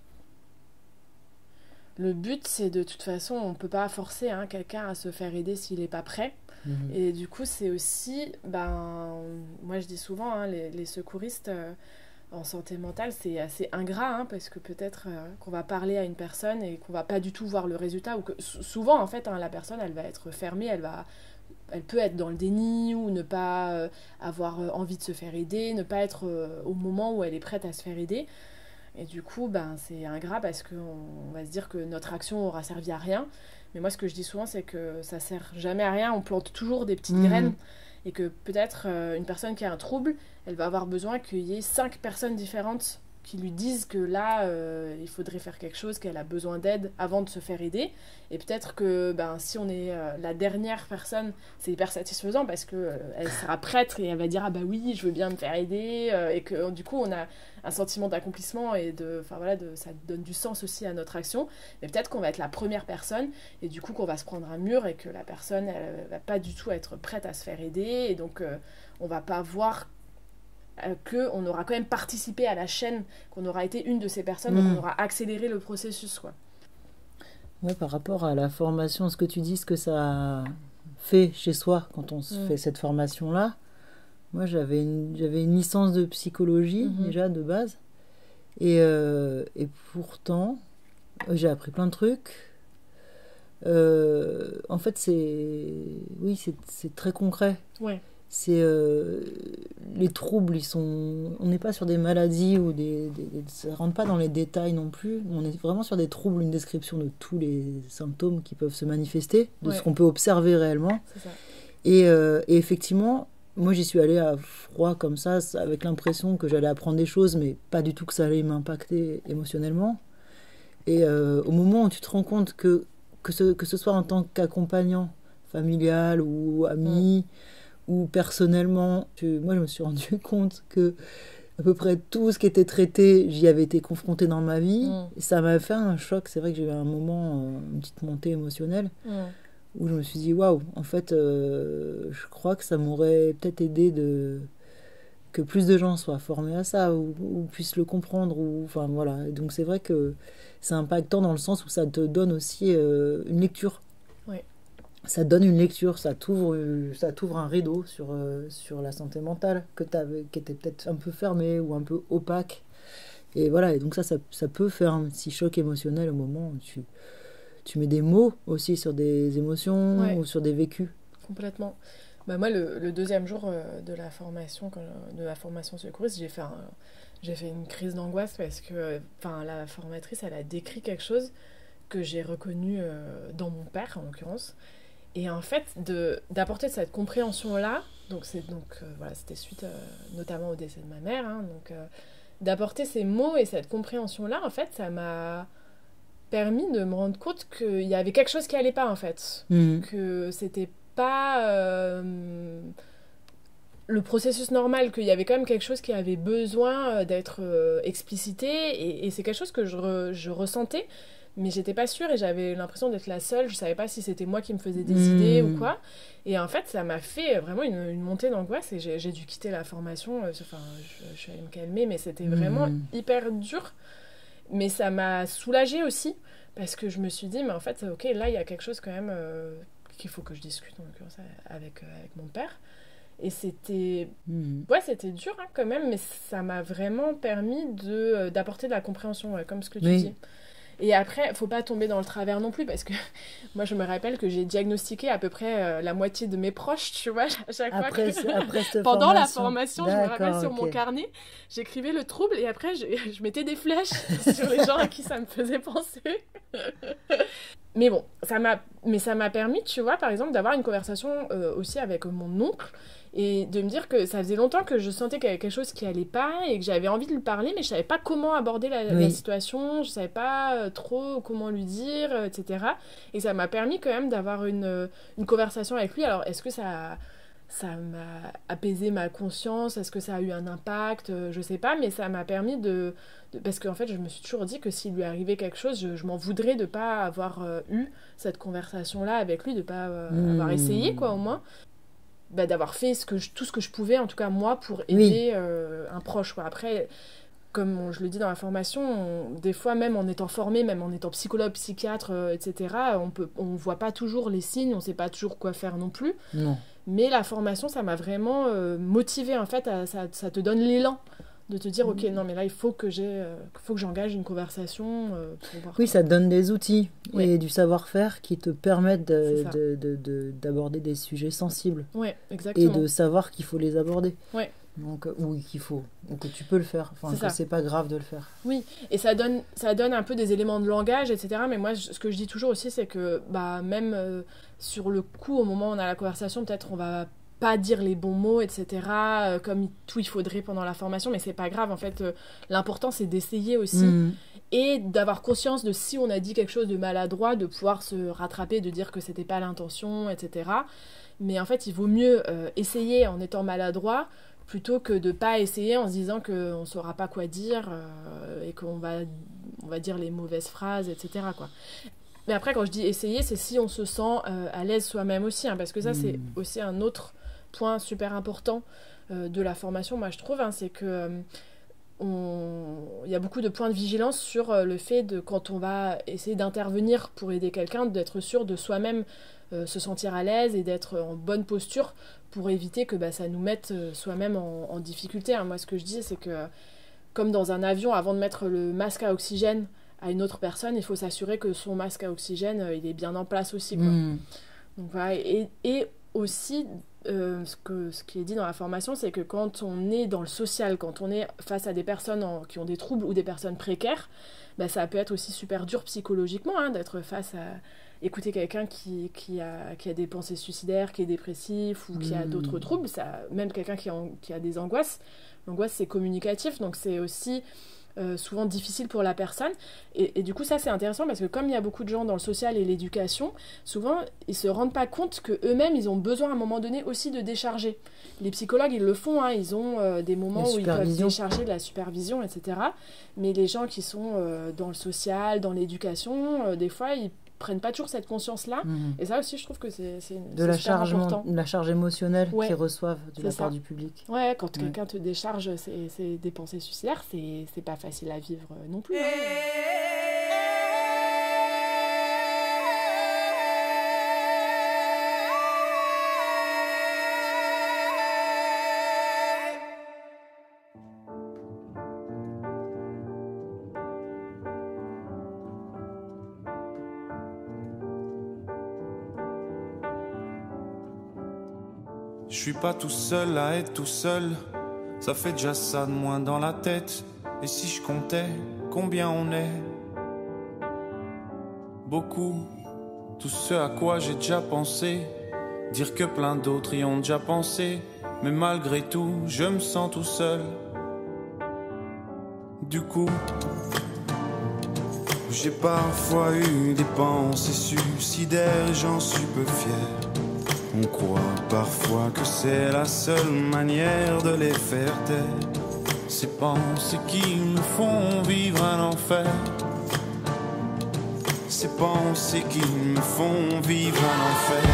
Le but, c'est de toute façon, on peut pas forcer quelqu'un à se faire aider s'il est pas prêt. Et du coup, c'est aussi, moi je dis souvent, les secouristes en santé mentale, c'est assez ingrat, parce que peut-être qu'on va parler à une personne et qu'on va pas du tout voir le résultat, ou que souvent en fait la personne elle va être fermée, elle peut être dans le déni, ou ne pas avoir envie de se faire aider, ne pas être au moment où elle est prête à se faire aider. Et du coup, c'est ingrat, parce qu'on va se dire que notre action aura servi à rien. Mais moi, ce que je dis souvent, c'est que ça sert jamais à rien. On plante toujours des petites graines. Et que peut-être une personne qui a un trouble, elle va avoir besoin qu'il y ait 5 personnes différentes qui lui disent que là, il faudrait faire quelque chose, qu'elle a besoin d'aide avant de se faire aider. Et peut-être que si on est la dernière personne, c'est hyper satisfaisant, parce qu'elle sera prête et elle va dire « Ah bah oui, je veux bien me faire aider ». Et que du coup, on a un sentiment d'accomplissement et ça donne du sens aussi à notre action. Mais peut-être qu'on va être la première personne, et du coup qu'on va se prendre un mur, et que la personne, elle va pas du tout être prête à se faire aider. Et donc, on va pas voir qu'on aura quand même participé à la chaîne, qu'on aura été une de ces personnes, donc on aura accéléré le processus, quoi. Ouais, par rapport à la formation, ce que tu dis, ce que ça fait chez soi quand on se fait cette formation-là, moi j'avais une licence de psychologie déjà de base, et pourtant j'ai appris plein de trucs. En fait c'est très concret. Ouais. C'est les troubles, on n'est pas sur des maladies ou ça rentre pas dans les détails non plus. On est vraiment sur des troubles, une description de tous les symptômes qui peuvent se manifester, de ce qu'on peut observer réellement. C'est ça. Et effectivement, moi j'y suis allée à froid comme ça, avec l'impression que j'allais apprendre des choses, mais pas du tout que ça allait m'impacter émotionnellement. Et au moment où tu te rends compte que ce soit en tant qu'accompagnant familial ou ami, ou personnellement, moi je me suis rendu compte que à peu près tout ce qui était traité, j'y avais été confrontée dans ma vie. Et ça m'a fait un choc. C'est vrai que j'ai eu un moment, une petite montée émotionnelle, où je me suis dit waouh, en fait je crois que ça m'aurait peut-être aidé que plus de gens soient formés à ça, ou puissent le comprendre, enfin voilà. Et donc c'est vrai que c'est impactant dans le sens où ça te donne aussi une lecture. Ça te donne une lecture, ça t'ouvre un rideau sur la santé mentale qui était peut-être un peu fermé ou un peu opaque. Et voilà, et donc ça peut faire un petit choc émotionnel au moment où tu mets des mots aussi sur des émotions ou sur des vécus. Complètement. Moi, le deuxième jour de la formation secouriste, j'ai fait une crise d'angoisse, parce que la formatrice, elle a décrit quelque chose que j'ai reconnu dans mon père, en l'occurrence. Et en fait, d'apporter cette compréhension-là, c'était suite notamment au décès de ma mère, d'apporter ces mots et cette compréhension-là, en fait, ça m'a permis de me rendre compte qu'il y avait quelque chose qui allait pas, en fait. Que c'était pas le processus normal, qu'il y avait quand même quelque chose qui avait besoin d'être explicité, et c'est quelque chose que je ressentais, mais j'étais pas sûre, et j'avais l'impression d'être la seule. Je savais pas si c'était moi qui me faisais des idées ou quoi. Et en fait, ça m'a fait vraiment une montée d'angoisse, et j'ai dû quitter la formation. Je suis allée me calmer, mais c'était vraiment hyper dur. Mais ça m'a soulagée aussi, parce que je me suis dit, mais en fait, ok, là, il y a quelque chose quand même qu'il faut que je discute, en l'occurrence, avec mon père. Et c'était c'était dur quand même, mais ça m'a vraiment permis d'apporter de la compréhension, comme ce que tu dis. Et après, faut pas tomber dans le travers non plus, parce que moi, je me rappelle que j'ai diagnostiqué à peu près la moitié de mes proches, tu vois, à chaque fois que... Pendant la formation, je me rappelle sur mon carnet, j'écrivais le trouble, et après, je mettais des flèches sur les gens à qui ça me faisait penser. Mais bon, ça m'a permis, tu vois, par exemple, d'avoir une conversation aussi avec mon oncle, et de me dire que ça faisait longtemps que je sentais qu'il y avait quelque chose qui allait pas et que j'avais envie de lui parler, mais je savais pas comment aborder la situation, je savais pas trop comment lui dire, etc. Et ça m'a permis quand même d'avoir une conversation avec lui. Alors, est-ce que ça m'a apaisé ma conscience, est-ce que ça a eu un impact, je sais pas, mais ça m'a permis parce qu'en fait, je me suis toujours dit que s'il lui arrivait quelque chose, je m'en voudrais de pas avoir eu cette conversation-là avec lui, de pas avoir essayé, quoi, au moins. D'avoir fait tout ce que je pouvais, en tout cas moi, pour aider un proche, quoi. Après, comme je le dis dans la formation, des fois, même en étant formé, même en étant psychologue, psychiatre, etc., on voit pas toujours les signes, on sait pas toujours quoi faire non plus. Non. Mais la formation, ça m'a vraiment motivée, en fait, ça te donne l'élan de te dire, ok, non, mais là, il faut que j'engage une conversation pour voir. Oui, ça te donne des outils et du savoir-faire qui te permettent d'aborder des sujets sensibles. Oui, exactement. Et de savoir qu'il faut les aborder. Oui. Donc, qu'il faut, donc que tu peux le faire, enfin que c'est pas grave de le faire. Oui, et ça donne un peu des éléments de langage, etc. Mais moi, ce que je dis toujours aussi, c'est que même sur le coup, au moment où on a la conversation, peut-être on va pas dire les bons mots, etc. Comme tout il faudrait pendant la formation, mais c'est pas grave. En fait, l'important, c'est d'essayer aussi et d'avoir conscience de si on a dit quelque chose de maladroit, de pouvoir se rattraper, de dire que c'était pas l'intention, etc. Mais en fait, il vaut mieux essayer en étant maladroit plutôt que de pas essayer en se disant qu'on saura pas quoi dire et qu'on va dire les mauvaises phrases, etc., quoi. Mais après, quand je dis essayer, c'est si on se sent à l'aise soi-même aussi, hein, parce que ça, c'est aussi un autre point super important de la formation, moi, je trouve, hein, c'est que il y a beaucoup de points de vigilance sur le fait de, quand on va essayer d'intervenir pour aider quelqu'un, d'être sûr de soi-même se sentir à l'aise et d'être en bonne posture pour éviter que ça nous mette soi-même en difficulté, hein. Moi, ce que je dis, c'est que comme dans un avion, avant de mettre le masque à oxygène à une autre personne, il faut s'assurer que son masque à oxygène, il est bien en place aussi, quoi. Donc voilà, et aussi, ce qui est dit dans la formation, c'est que quand on est dans le social, quand on est face à des personnes qui ont des troubles ou des personnes précaires, ça peut être aussi super dur psychologiquement, hein, d'être face à écouter quelqu'un qui a des pensées suicidaires, qui est dépressif ou qui a d'autres troubles, même quelqu'un qui a des angoisses. L'angoisse, c'est communicatif, donc c'est aussi souvent difficile pour la personne. Et du coup, ça, c'est intéressant parce que comme il y a beaucoup de gens dans le social et l'éducation, souvent, ils se rendent pas compte qu'eux-mêmes, ils ont besoin à un moment donné aussi de décharger. Les psychologues, ils le font, hein, ils ont des moments où ils peuvent décharger de la supervision, etc. Mais les gens qui sont dans le social, dans l'éducation, des fois, ils prennent pas toujours cette conscience-là. Et ça aussi, je trouve que c'est super important. De la charge émotionnelle qu'ils reçoivent de la part du public. Ouais, quand quelqu'un te décharge des pensées suicidaires, c'est pas facile à vivre non plus. Je suis pas tout seul à être tout seul, ça fait déjà ça de moins dans la tête. Et si je comptais combien on est? Beaucoup, tout ce à quoi j'ai déjà pensé, dire que plein d'autres y ont déjà pensé. Mais malgré tout, je me sens tout seul. Du coup, j'ai parfois eu des pensées suicidaires et j'en suis peu fier. On croit parfois que c'est la seule manière de les faire taire. Ces pensées qui me font vivre un enfer. Ces pensées qui me font vivre un enfer.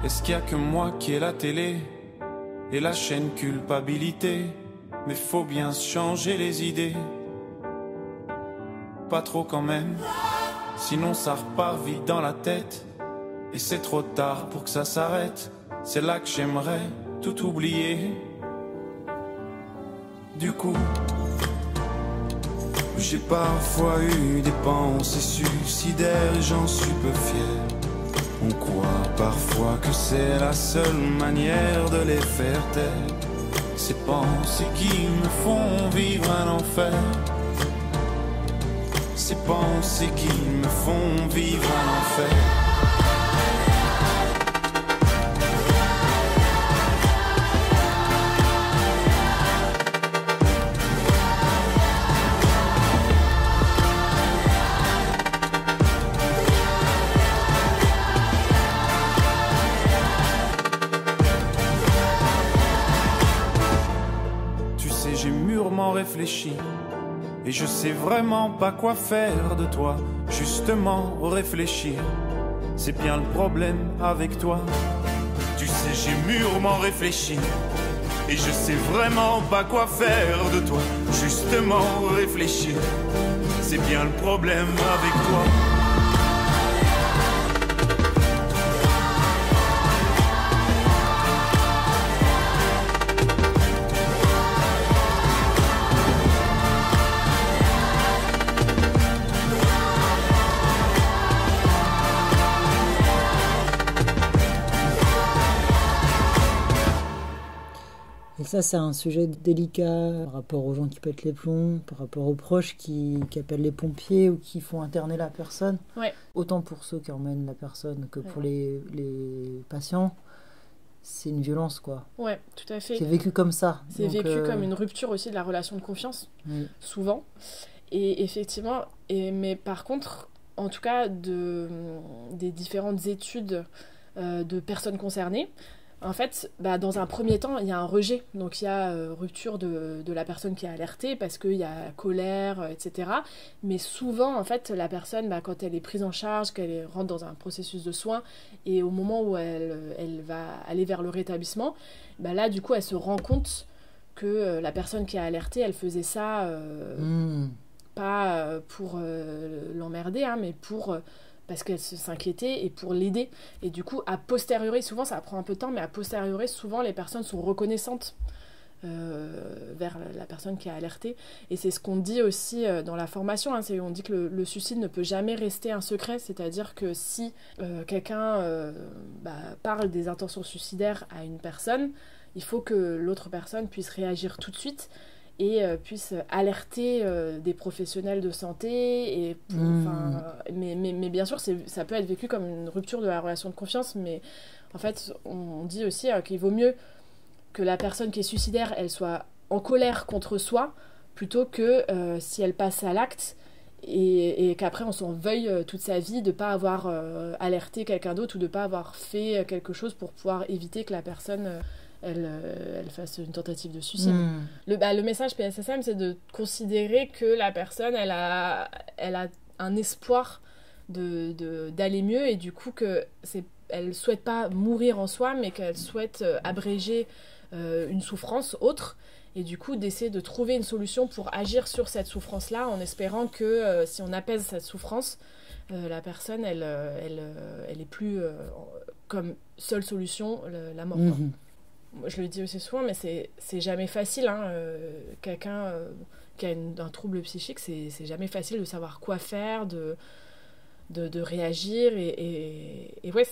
Est-ce qu'il y a que moi qui ai la télé et la chaîne culpabilité? Mais faut bien se changer les idées. Pas trop quand même, sinon ça repart vite dans la tête. et c'est trop tard pour que ça s'arrête. C'est là que j'aimerais tout oublier. Du coup, j'ai parfois eu des pensées suicidaires et j'en suis peu fier. On croit parfois que c'est la seule manière de les faire taire. Ces pensées qui me font vivre un enfer. Ces pensées qui me font vivre un enfer. Réfléchi et je sais vraiment pas quoi faire de toi. Justement réfléchir, c'est bien le problème avec toi. Tu sais j'ai mûrement réfléchi et je sais vraiment pas quoi faire de toi. Justement réfléchir, c'est bien le problème avec toi. Ça, c'est un sujet délicat par rapport aux gens qui pètent les plombs, par rapport aux proches qui appellent les pompiers ou qui font interner la personne. Ouais. Autant pour ceux qui emmènent la personne que pour les patients. C'est une violence, quoi. Ouais, tout à fait. C'est vécu comme ça. C'est vécu comme une rupture aussi de la relation de confiance, souvent. Et effectivement, mais par contre, en tout cas, des différentes études de personnes concernées, en fait, dans un premier temps, il y a un rejet. Donc, il y a rupture de la personne qui est alertée parce qu'il y a colère, etc. Mais souvent, en fait, la personne, quand elle est prise en charge, qu'elle rentre dans un processus de soins, et au moment où elle va aller vers le rétablissement, là, du coup, elle se rend compte que la personne qui est alertée, elle faisait ça pas pour l'emmerder, mais pour... parce qu'elle s'inquiétait et pour l'aider. Et du coup, a posteriori, souvent ça prend un peu de temps, mais a posteriori, souvent les personnes sont reconnaissantes vers la personne qui est alertée. Et c'est ce qu'on dit aussi dans la formation, on dit que le suicide ne peut jamais rester un secret, c'est-à-dire que si quelqu'un parle des intentions suicidaires à une personne, il faut que l'autre personne puisse réagir tout de suite et puisse alerter des professionnels de santé. Et mais bien sûr, ça peut être vécu comme une rupture de la relation de confiance, mais en fait, on dit aussi qu'il vaut mieux que la personne qui est suicidaire, elle soit en colère contre soi, plutôt que si elle passe à l'acte et qu'après on s'en veuille toute sa vie de ne pas avoir alerté quelqu'un d'autre ou de ne pas avoir fait quelque chose pour pouvoir éviter que la personne... Elle fasse une tentative de suicide. Le message PSSM, c'est de considérer que la personne, elle a un espoir d'aller mieux, et du coup elle souhaite pas mourir en soi, mais qu'elle souhaite abréger une souffrance autre, et du coup d'essayer de trouver une solution pour agir sur cette souffrance-là, en espérant que si on apaise cette souffrance, la personne, elle est plus comme seule solution la mort. Je le dis aussi souvent, mais c'est jamais facile. Quelqu'un qui a un trouble psychique, c'est jamais facile de savoir quoi faire, de réagir. Et ouais,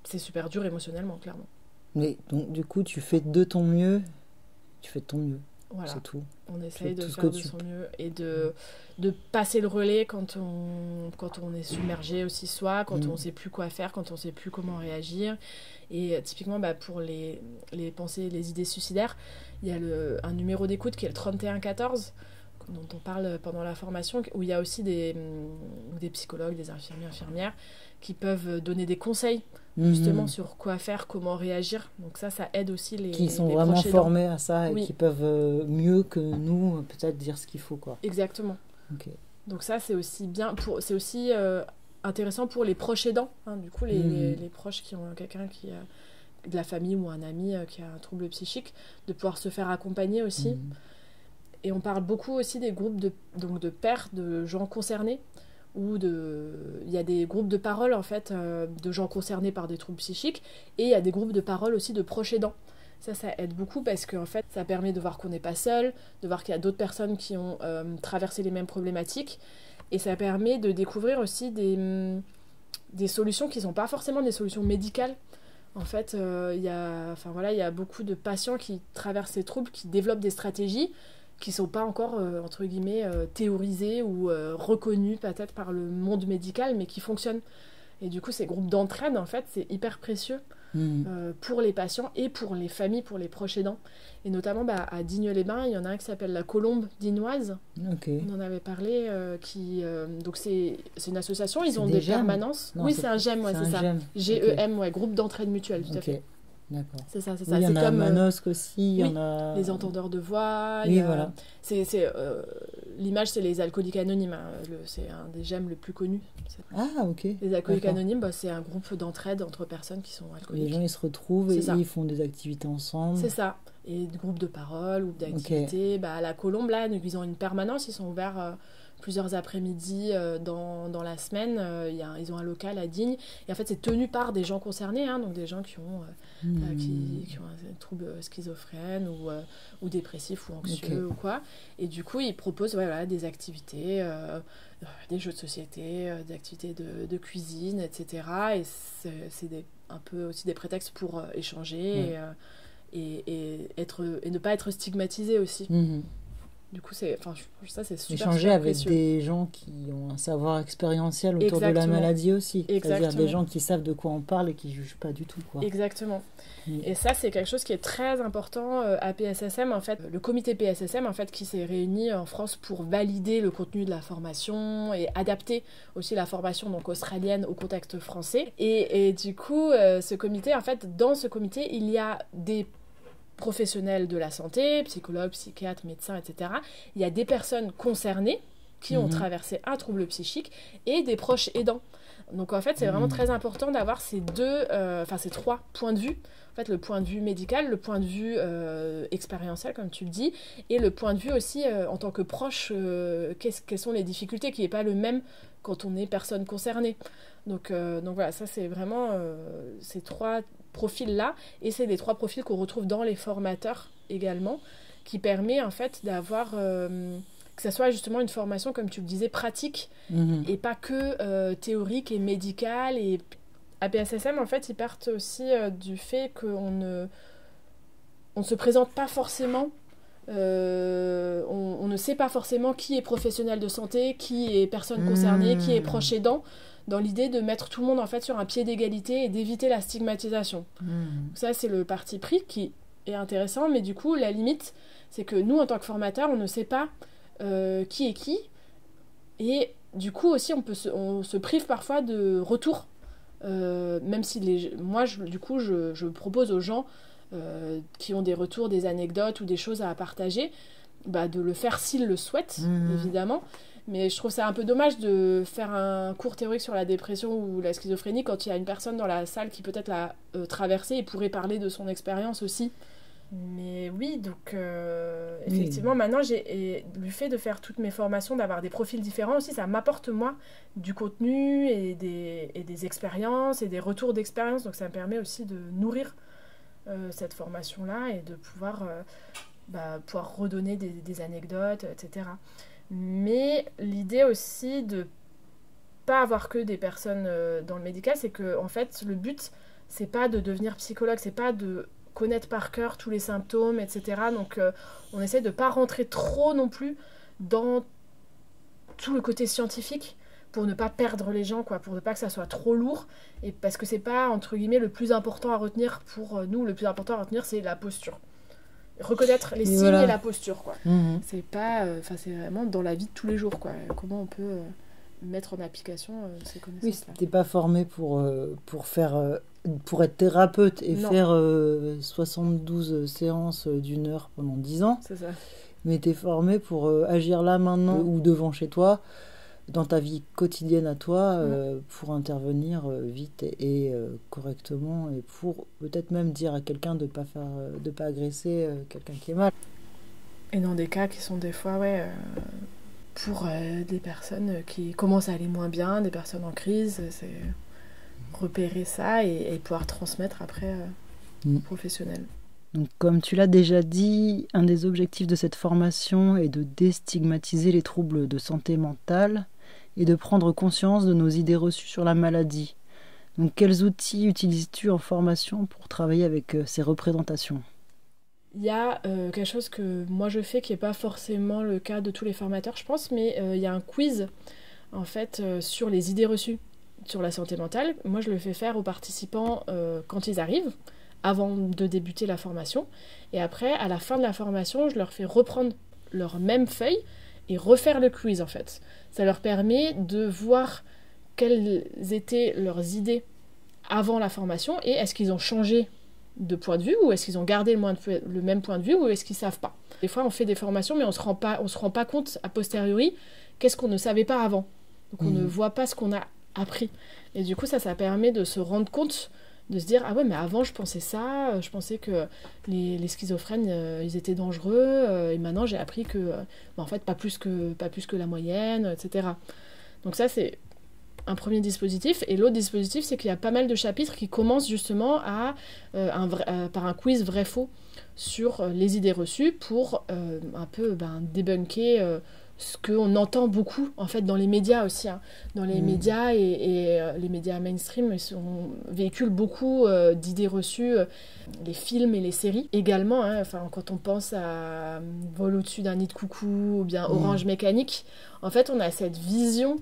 c'est super dur émotionnellement, clairement. Mais donc, du coup, tu fais de ton mieux. Voilà. C'est tout. On essaye de faire de son mieux et de passer le relais quand on est submergé aussi soi, quand on ne sait plus quoi faire, quand on ne sait plus comment réagir. Et typiquement, pour les pensées, les idées suicidaires, il y a un numéro d'écoute qui est le 3114, dont on parle pendant la formation, où il y a aussi des psychologues, des infirmières qui peuvent donner des conseils justement sur quoi faire, comment réagir. Donc ça aide aussi les qui sont les vraiment proches formés à ça et Oui. qui peuvent mieux que nous peut-être dire ce qu'il faut, quoi. Exactement. Okay. Donc ça, c'est aussi bien c'est aussi intéressant pour les proches aidants, du coup les proches qui ont quelqu'un qui a de la famille ou un ami qui a un trouble psychique, de pouvoir se faire accompagner aussi. Et on parle beaucoup aussi des groupes de pères, de gens concernés, il y a des groupes de parole en fait de gens concernés par des troubles psychiques, et il y a des groupes de parole aussi de proches aidants. Ça aide beaucoup parce que en fait, ça permet de voir qu'on n'est pas seul, de voir qu'il y a d'autres personnes qui ont traversé les mêmes problématiques, et ça permet de découvrir aussi des solutions qui ne sont pas forcément des solutions médicales. En fait, il y a beaucoup de patients qui traversent ces troubles, qui développent des stratégies qui ne sont pas encore, entre guillemets, théorisées ou reconnues peut-être par le monde médical, mais qui fonctionnent. Et du coup, ces groupes d'entraide, en fait, c'est hyper précieux pour les patients et pour les familles, pour les proches aidants. Et notamment, à Digne-les-Bains, il y en a un qui s'appelle la Colombe Dinoise. Okay. On en avait parlé. Donc, c'est une association, ils ont des permanences. Non, oui, c'est un GEM, ouais, c'est ça. GEM, ouais, groupe d'entraide mutuelle, tout à fait. D'accord. C'est ça. Oui, il y en a à Manosque aussi, il y oui, en a... les entendeurs de voix. Oui, voilà. L'image, c'est les alcooliques anonymes. Hein. C'est un des GEM le plus connus. Ah, ok. Les alcooliques anonymes, c'est un groupe d'entraide entre personnes qui sont alcooliques. Les gens, ils se retrouvent et ils font des activités ensemble. C'est ça. Et des groupes de parole ou d'activités. Okay. À la Colombe, là, ils ont une permanence. Ils sont ouverts plusieurs après-midi dans la semaine. Ils ont un local à Digne. Et en fait, c'est tenu par des gens concernés. Hein, donc des gens qui ont un trouble schizophrène ou dépressif ou anxieux ou quoi. Et du coup, ils proposent des activités, des jeux de société, des activités de cuisine, etc. Et c'est un peu aussi des prétextes pour échanger et ne pas être stigmatisé aussi. Du coup, ça, c'est super échanger avec précieux. des gens qui ont un savoir expérientiel autour de la maladie aussi. C'est-à-dire des gens qui savent de quoi on parle et qui ne jugent pas du tout, quoi. Exactement. Et ça, c'est quelque chose qui est très important à PSSM. En fait, le comité PSSM, en fait, qui s'est réuni en France pour valider le contenu de la formation et adapter aussi la formation donc australienne au contexte français. Et du coup, ce comité, en fait, dans ce comité, il y a des professionnels de la santé, psychologues, psychiatres, médecins, etc. Il y a des personnes concernées qui ont traversé un trouble psychique et des proches aidants. Donc en fait, c'est vraiment très important d'avoir ces trois points de vue. En fait, le point de vue médical, le point de vue expérientiel, comme tu le dis, et le point de vue aussi en tant que proche, quelles sont les difficultés, qui n'est pas le même quand on est personne concernée. Donc voilà, ça c'est vraiment ces trois profils-là, et c'est les trois profils qu'on retrouve dans les formateurs également, qui permet en fait d'avoir... que ça soit justement une formation, comme tu le disais, pratique, et pas que théorique et médicale. Et à PSSM, en fait, ils partent aussi du fait qu'on ne se présente pas forcément, on ne sait pas forcément qui est professionnel de santé, qui est personne concernée, qui est proche aidant, dans l'idée de mettre tout le monde en fait sur un pied d'égalité et d'éviter la stigmatisation. Ça, c'est le parti pris qui est intéressant, mais du coup, la limite, c'est que nous, en tant que formateurs, on ne sait pas qui est qui, et du coup aussi on se prive parfois de retour, même si je propose aux gens qui ont des retours, des anecdotes ou des choses à partager, de le faire s'ils le souhaitent, évidemment, mais je trouve ça un peu dommage de faire un cours théorique sur la dépression ou la schizophrénie quand il y a une personne dans la salle qui peut-être l'a traversée et pourrait parler de son expérience aussi. Mais oui, donc effectivement, maintenant, le fait de faire toutes mes formations, d'avoir des profils différents aussi, ça m'apporte, moi, du contenu et des expériences et des retours d'expérience. Donc ça me permet aussi de nourrir cette formation-là et de pouvoir redonner des anecdotes, etc. Mais l'idée aussi de pas avoir que des personnes dans le médical, c'est que en fait, le but, c'est pas de devenir psychologue, c'est pas de connaître par cœur tous les symptômes, etc. Donc on essaie de pas rentrer trop non plus dans tout le côté scientifique pour ne pas perdre les gens, pour ne pas que ça soit trop lourd, et parce que c'est pas, entre guillemets, le plus important à retenir pour nous. Le plus important à retenir, c'est la posture. Reconnaître les signes et la posture, quoi. C'est pas... c'est vraiment dans la vie de tous les jours, quoi. Comment on peut mettre en application ces connaissances-là. Oui, t'es pas formé pour être thérapeute et faire 72 séances d'une heure pendant 10 ans. C'est ça. Mais t'es formé pour agir là, maintenant, ou devant chez toi, dans ta vie quotidienne à toi, pour intervenir vite et correctement, et pour peut-être même dire à quelqu'un de pas agresser quelqu'un qui est mal. Et dans des cas qui sont des fois pour des personnes qui commencent à aller moins bien, des personnes en crise, c'est repérer ça et pouvoir transmettre après aux professionnels. Donc, comme tu l'as déjà dit, un des objectifs de cette formation est de déstigmatiser les troubles de santé mentale et de prendre conscience de nos idées reçues sur la maladie. Donc, quels outils utilises-tu en formation pour travailler avec ces représentations ? Il y a quelque chose que moi je fais qui n'est pas forcément le cas de tous les formateurs, je pense, mais il y a un quiz en fait sur les idées reçues sur la santé mentale. Moi, je le fais faire aux participants quand ils arrivent, avant de débuter la formation. Et après, à la fin de la formation, je leur fais reprendre leur même feuille et refaire le quiz, en fait. Ça leur permet de voir quelles étaient leurs idées avant la formation et est-ce qu'ils ont changé de point de vue ou est-ce qu'ils ont gardé le même point de vue ou est-ce qu'ils ne savent pas. Des fois, on fait des formations, mais on se rend pas compte a posteriori qu'est-ce qu'on ne savait pas avant. Donc, on ne voit pas ce qu'on a appris. Et du coup, ça permet de se rendre compte, de se dire « Ah ouais, mais avant, je pensais ça, je pensais que les schizophrènes, ils étaient dangereux, et maintenant, j'ai appris que, en fait, pas plus que la moyenne, etc. » Donc ça, c'est un premier dispositif. Et l'autre dispositif, c'est qu'il y a pas mal de chapitres qui commencent justement par un quiz vrai-faux sur les idées reçues pour un peu débunker ce qu'on entend beaucoup en fait dans les médias aussi. Dans les médias et les médias mainstream véhiculent beaucoup d'idées reçues, les films et les séries également. Quand on pense à Vol au-dessus d'un nid de coucou ou bien Orange Mécanique, en fait on a cette vision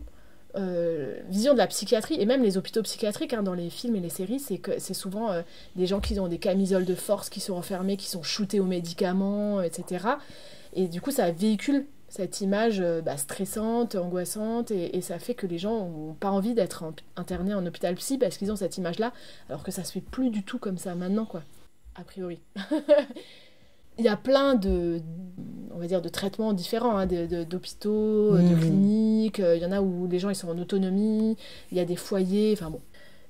de la psychiatrie et même les hôpitaux psychiatriques dans les films et les séries, c'est souvent des gens qui ont des camisoles de force, qui sont enfermés, qui sont shootés aux médicaments, etc. Et du coup ça véhicule cette image stressante, angoissante, et ça fait que les gens n'ont pas envie d'être internés en hôpital psy parce qu'ils ont cette image-là, alors que ça se fait plus du tout comme ça maintenant, quoi, a priori. Il y a plein de traitements différents, d'hôpitaux, de cliniques, il y en a où les gens ils sont en autonomie, il y a des foyers, enfin bon.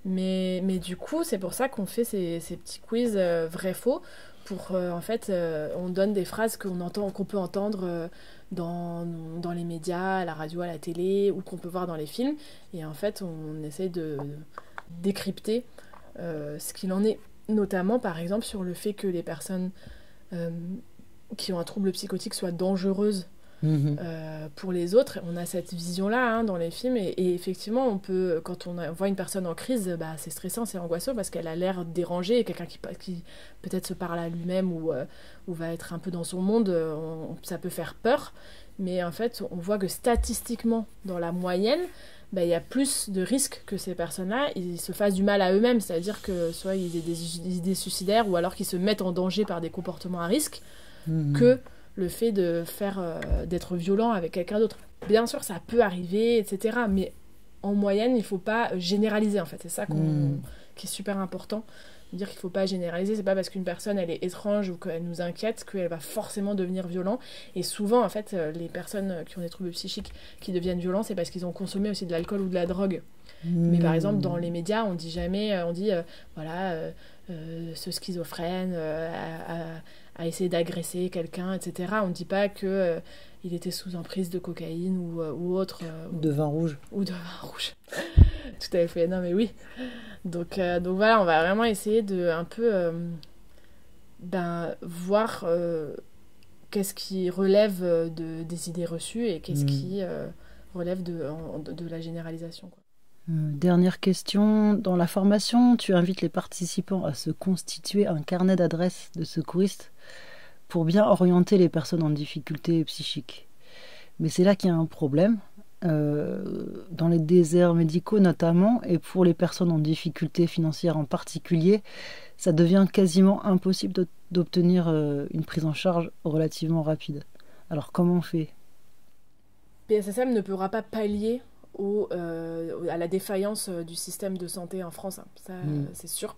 Mais du coup, c'est pour ça qu'on fait ces petits quiz vrai-faux, pour on donne des phrases qu'on peut entendre dans les médias, à la radio, à la télé, ou qu'on peut voir dans les films, et en fait on essaye de décrypter ce qu'il en est, notamment par exemple sur le fait que les personnes qui ont un trouble psychotique soient dangereuses pour les autres. On a cette vision-là dans les films, et effectivement, quand on voit une personne en crise, c'est stressant, c'est angoissant, parce qu'elle a l'air dérangée, quelqu'un qui peut-être se parle à lui-même ou va être un peu dans son monde, ça peut faire peur, mais en fait, on voit que statistiquement, dans la moyenne, il y a plus de risques que ces personnes-là ils se fassent du mal à eux-mêmes, c'est-à-dire que soit ils aient des idées suicidaires ou alors qu'ils se mettent en danger par des comportements à risque, que le fait d'être violent avec quelqu'un d'autre. Bien sûr, ça peut arriver, etc. Mais en moyenne, il ne faut pas généraliser, en fait. C'est ça qui est super important. Dire qu'il ne faut pas généraliser. C'est pas parce qu'une personne, elle est étrange ou qu'elle nous inquiète qu'elle va forcément devenir violente. Et souvent, en fait, les personnes qui ont des troubles psychiques qui deviennent violents, c'est parce qu'ils ont consommé aussi de l'alcool ou de la drogue. Mais par exemple, dans les médias, on dit jamais... ce schizophrène a essayé d'agresser quelqu'un, etc. On ne dit pas qu'il était sous emprise de cocaïne ou autre. Ou de vin rouge. Ou de vin rouge. Tout à fait, non mais oui. Donc voilà, on va vraiment essayer de un peu voir qu'est-ce qui relève des idées reçues et qu'est-ce qui relève de la généralisation, quoi. Dernière question, dans la formation, tu invites les participants à se constituer un carnet d'adresses de secouristes pour bien orienter les personnes en difficulté psychique. Mais c'est là qu'il y a un problème, dans les déserts médicaux notamment, et pour les personnes en difficulté financière en particulier, ça devient quasiment impossible d'obtenir une prise en charge relativement rapide. Alors comment on fait ? PSSM ne pourra pas pallier à la défaillance du système de santé en France, ça c'est sûr.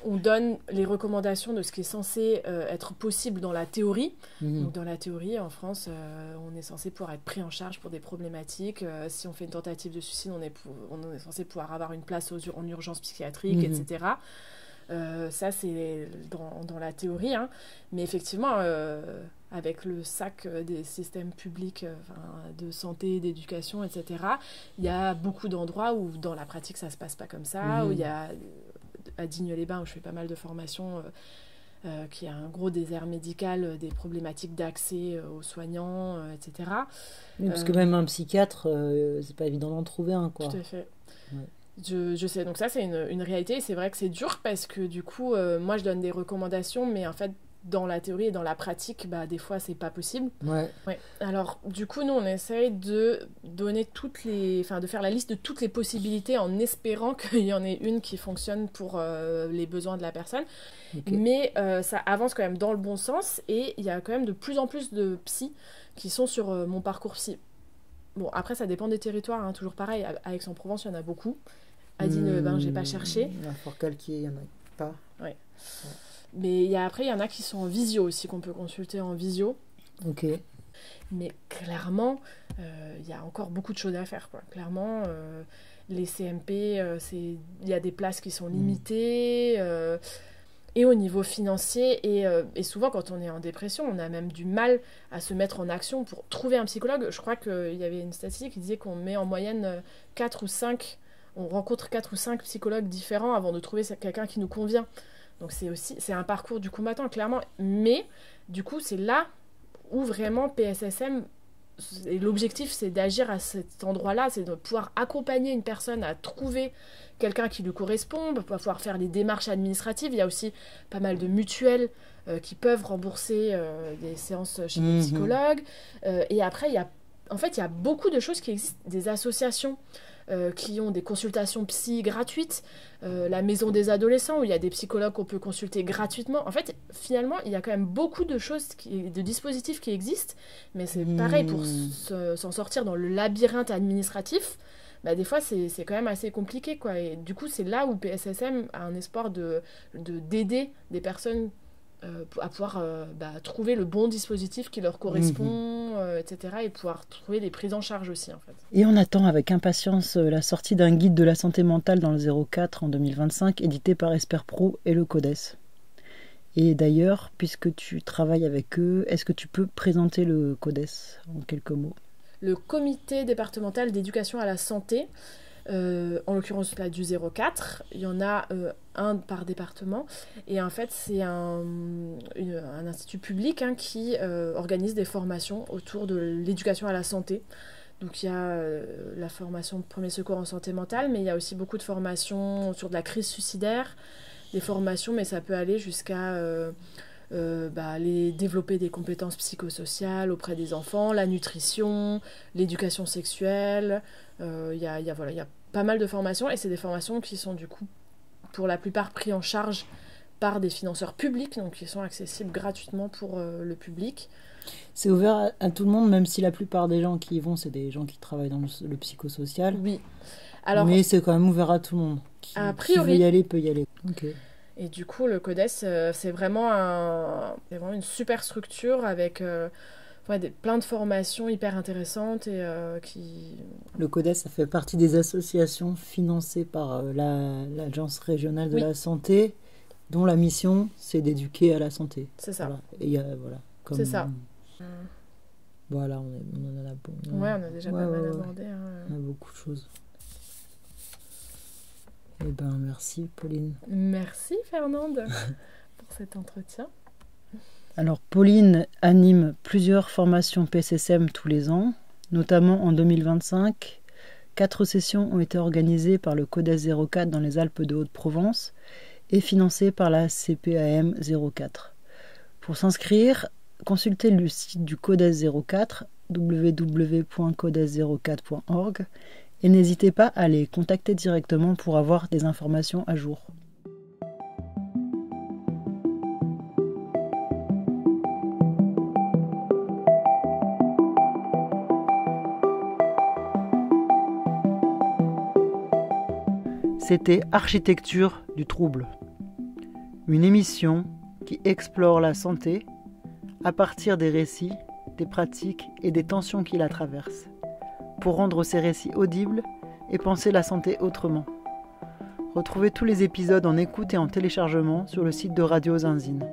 On donne les recommandations de ce qui est censé être possible dans la théorie. Donc dans la théorie, en France, on est censé pouvoir être pris en charge pour des problématiques. Si on fait une tentative de suicide, on est censé pouvoir avoir une place en urgence psychiatrique, etc. Ça, c'est dans la théorie. Mais effectivement, avec le sac des systèmes publics de santé, d'éducation, etc. Il y a beaucoup d'endroits où dans la pratique ça se passe pas comme ça, où il y a à Digne-les-Bains où je fais pas mal de formations qui a un gros désert médical, des problématiques d'accès aux soignants, etc. Oui, parce que même un psychiatre, c'est pas évident d'en trouver un, quoi. Tout à fait. Ouais. Je sais, donc ça c'est une réalité, et c'est vrai que c'est dur parce que du coup, moi je donne des recommandations, mais en fait, dans la théorie et dans la pratique, des fois c'est pas possible. Ouais. Alors du coup, nous on essaye de donner de faire la liste de toutes les possibilités en espérant qu'il y en ait une qui fonctionne pour les besoins de la personne. Okay. Mais ça avance quand même dans le bon sens, et il y a quand même de plus en plus de psys qui sont sur mon parcours psy. Bon, après ça dépend des territoires, hein, toujours pareil, à Aix-en-Provence il y en a beaucoup. À Digne-les-Bains, j'ai pas cherché. À Fort-Calquier, il y en a pas. Ouais. Mais après, il y en a qui sont en visio aussi, qu'on peut consulter en visio. Ok. Mais clairement, il y a encore beaucoup de choses à faire, quoi. Clairement, les CMP, il y a des places qui sont limitées. Et au niveau financier, et souvent quand on est en dépression, on a même du mal à se mettre en action pour trouver un psychologue. Je crois qu'il y avait une statistique qui disait qu'on met en moyenne 4 ou 5... On rencontre 4 ou 5 psychologues différents avant de trouver quelqu'un qui nous convient. Donc c'est un parcours du combattant, clairement. Mais du coup, c'est là où vraiment PSSM, et l'objectif, c'est d'agir à cet endroit-là, c'est de pouvoir accompagner une personne à trouver quelqu'un qui lui correspond, pouvoir faire les démarches administratives. Il y a aussi pas mal de mutuelles qui peuvent rembourser des séances chez les psychologues. Et après, il y a beaucoup de choses qui existent, des associations qui ont des consultations psy gratuites, la maison des adolescents où il y a des psychologues qu'on peut consulter gratuitement. En fait, finalement, il y a quand même beaucoup de choses, de dispositifs qui existent, mais c'est pareil, pour s'en sortir dans le labyrinthe administratif, des fois c'est quand même assez compliqué, quoi. Et du coup, c'est là où PSSM a un espoir d'aider des personnes à pouvoir trouver le bon dispositif qui leur correspond, etc. et pouvoir trouver des prises en charge aussi, en fait. Et on attend avec impatience la sortie d'un guide de la santé mentale dans le 04 en 2025, édité par Esperpro et le CODES. Et d'ailleurs, puisque tu travailles avec eux, est-ce que tu peux présenter le CODES en quelques mots ? Le comité départemental d'éducation à la santé, en l'occurrence là, du 04, il y en a un par département, et en fait c'est un institut public qui organise des formations autour de l'éducation à la santé. Donc il y a la formation de premier secours en santé mentale, mais il y a aussi beaucoup de formations autour de la crise suicidaire, des formations, mais ça peut aller jusqu'à développer des compétences psychosociales auprès des enfants, la nutrition, l'éducation sexuelle. Il y a pas mal de formations, et c'est des formations qui sont du coup pour la plupart pris en charge par des financeurs publics, donc qui sont accessibles gratuitement pour le public. C'est ouvert à tout le monde, même si la plupart des gens qui y vont, c'est des gens qui travaillent dans le psychosocial. Oui. Alors, mais c'est quand même ouvert à tout le monde. Qui veut y aller, peut y aller. Okay. Et du coup, le CODES, c'est vraiment une super structure avec plein de formations hyper intéressantes et qui... Le CODES, ça fait partie des associations financées par l'Agence régionale de la santé, dont la mission, c'est d'éduquer à la santé. C'est ça. Voilà. Et c'est ça. Voilà, on en a... on a déjà pas mal abordé. On a beaucoup de choses. Eh ben, merci Pauline. Merci Fernande pour cet entretien. Alors Pauline anime plusieurs formations PSSM tous les ans, notamment en 2025. 4 sessions ont été organisées par le CODES 04 dans les Alpes de Haute-Provence et financées par la CPAM 04. Pour s'inscrire, consultez le site du CODES 04, www.codes04.org, et n'hésitez pas à les contacter directement pour avoir des informations à jour. C'était Architecture du trouble, une émission qui explore la santé à partir des récits, des pratiques et des tensions qui la traversent, pour rendre ces récits audibles et penser la santé autrement. Retrouvez tous les épisodes en écoute et en téléchargement sur le site de Radio Zinzine.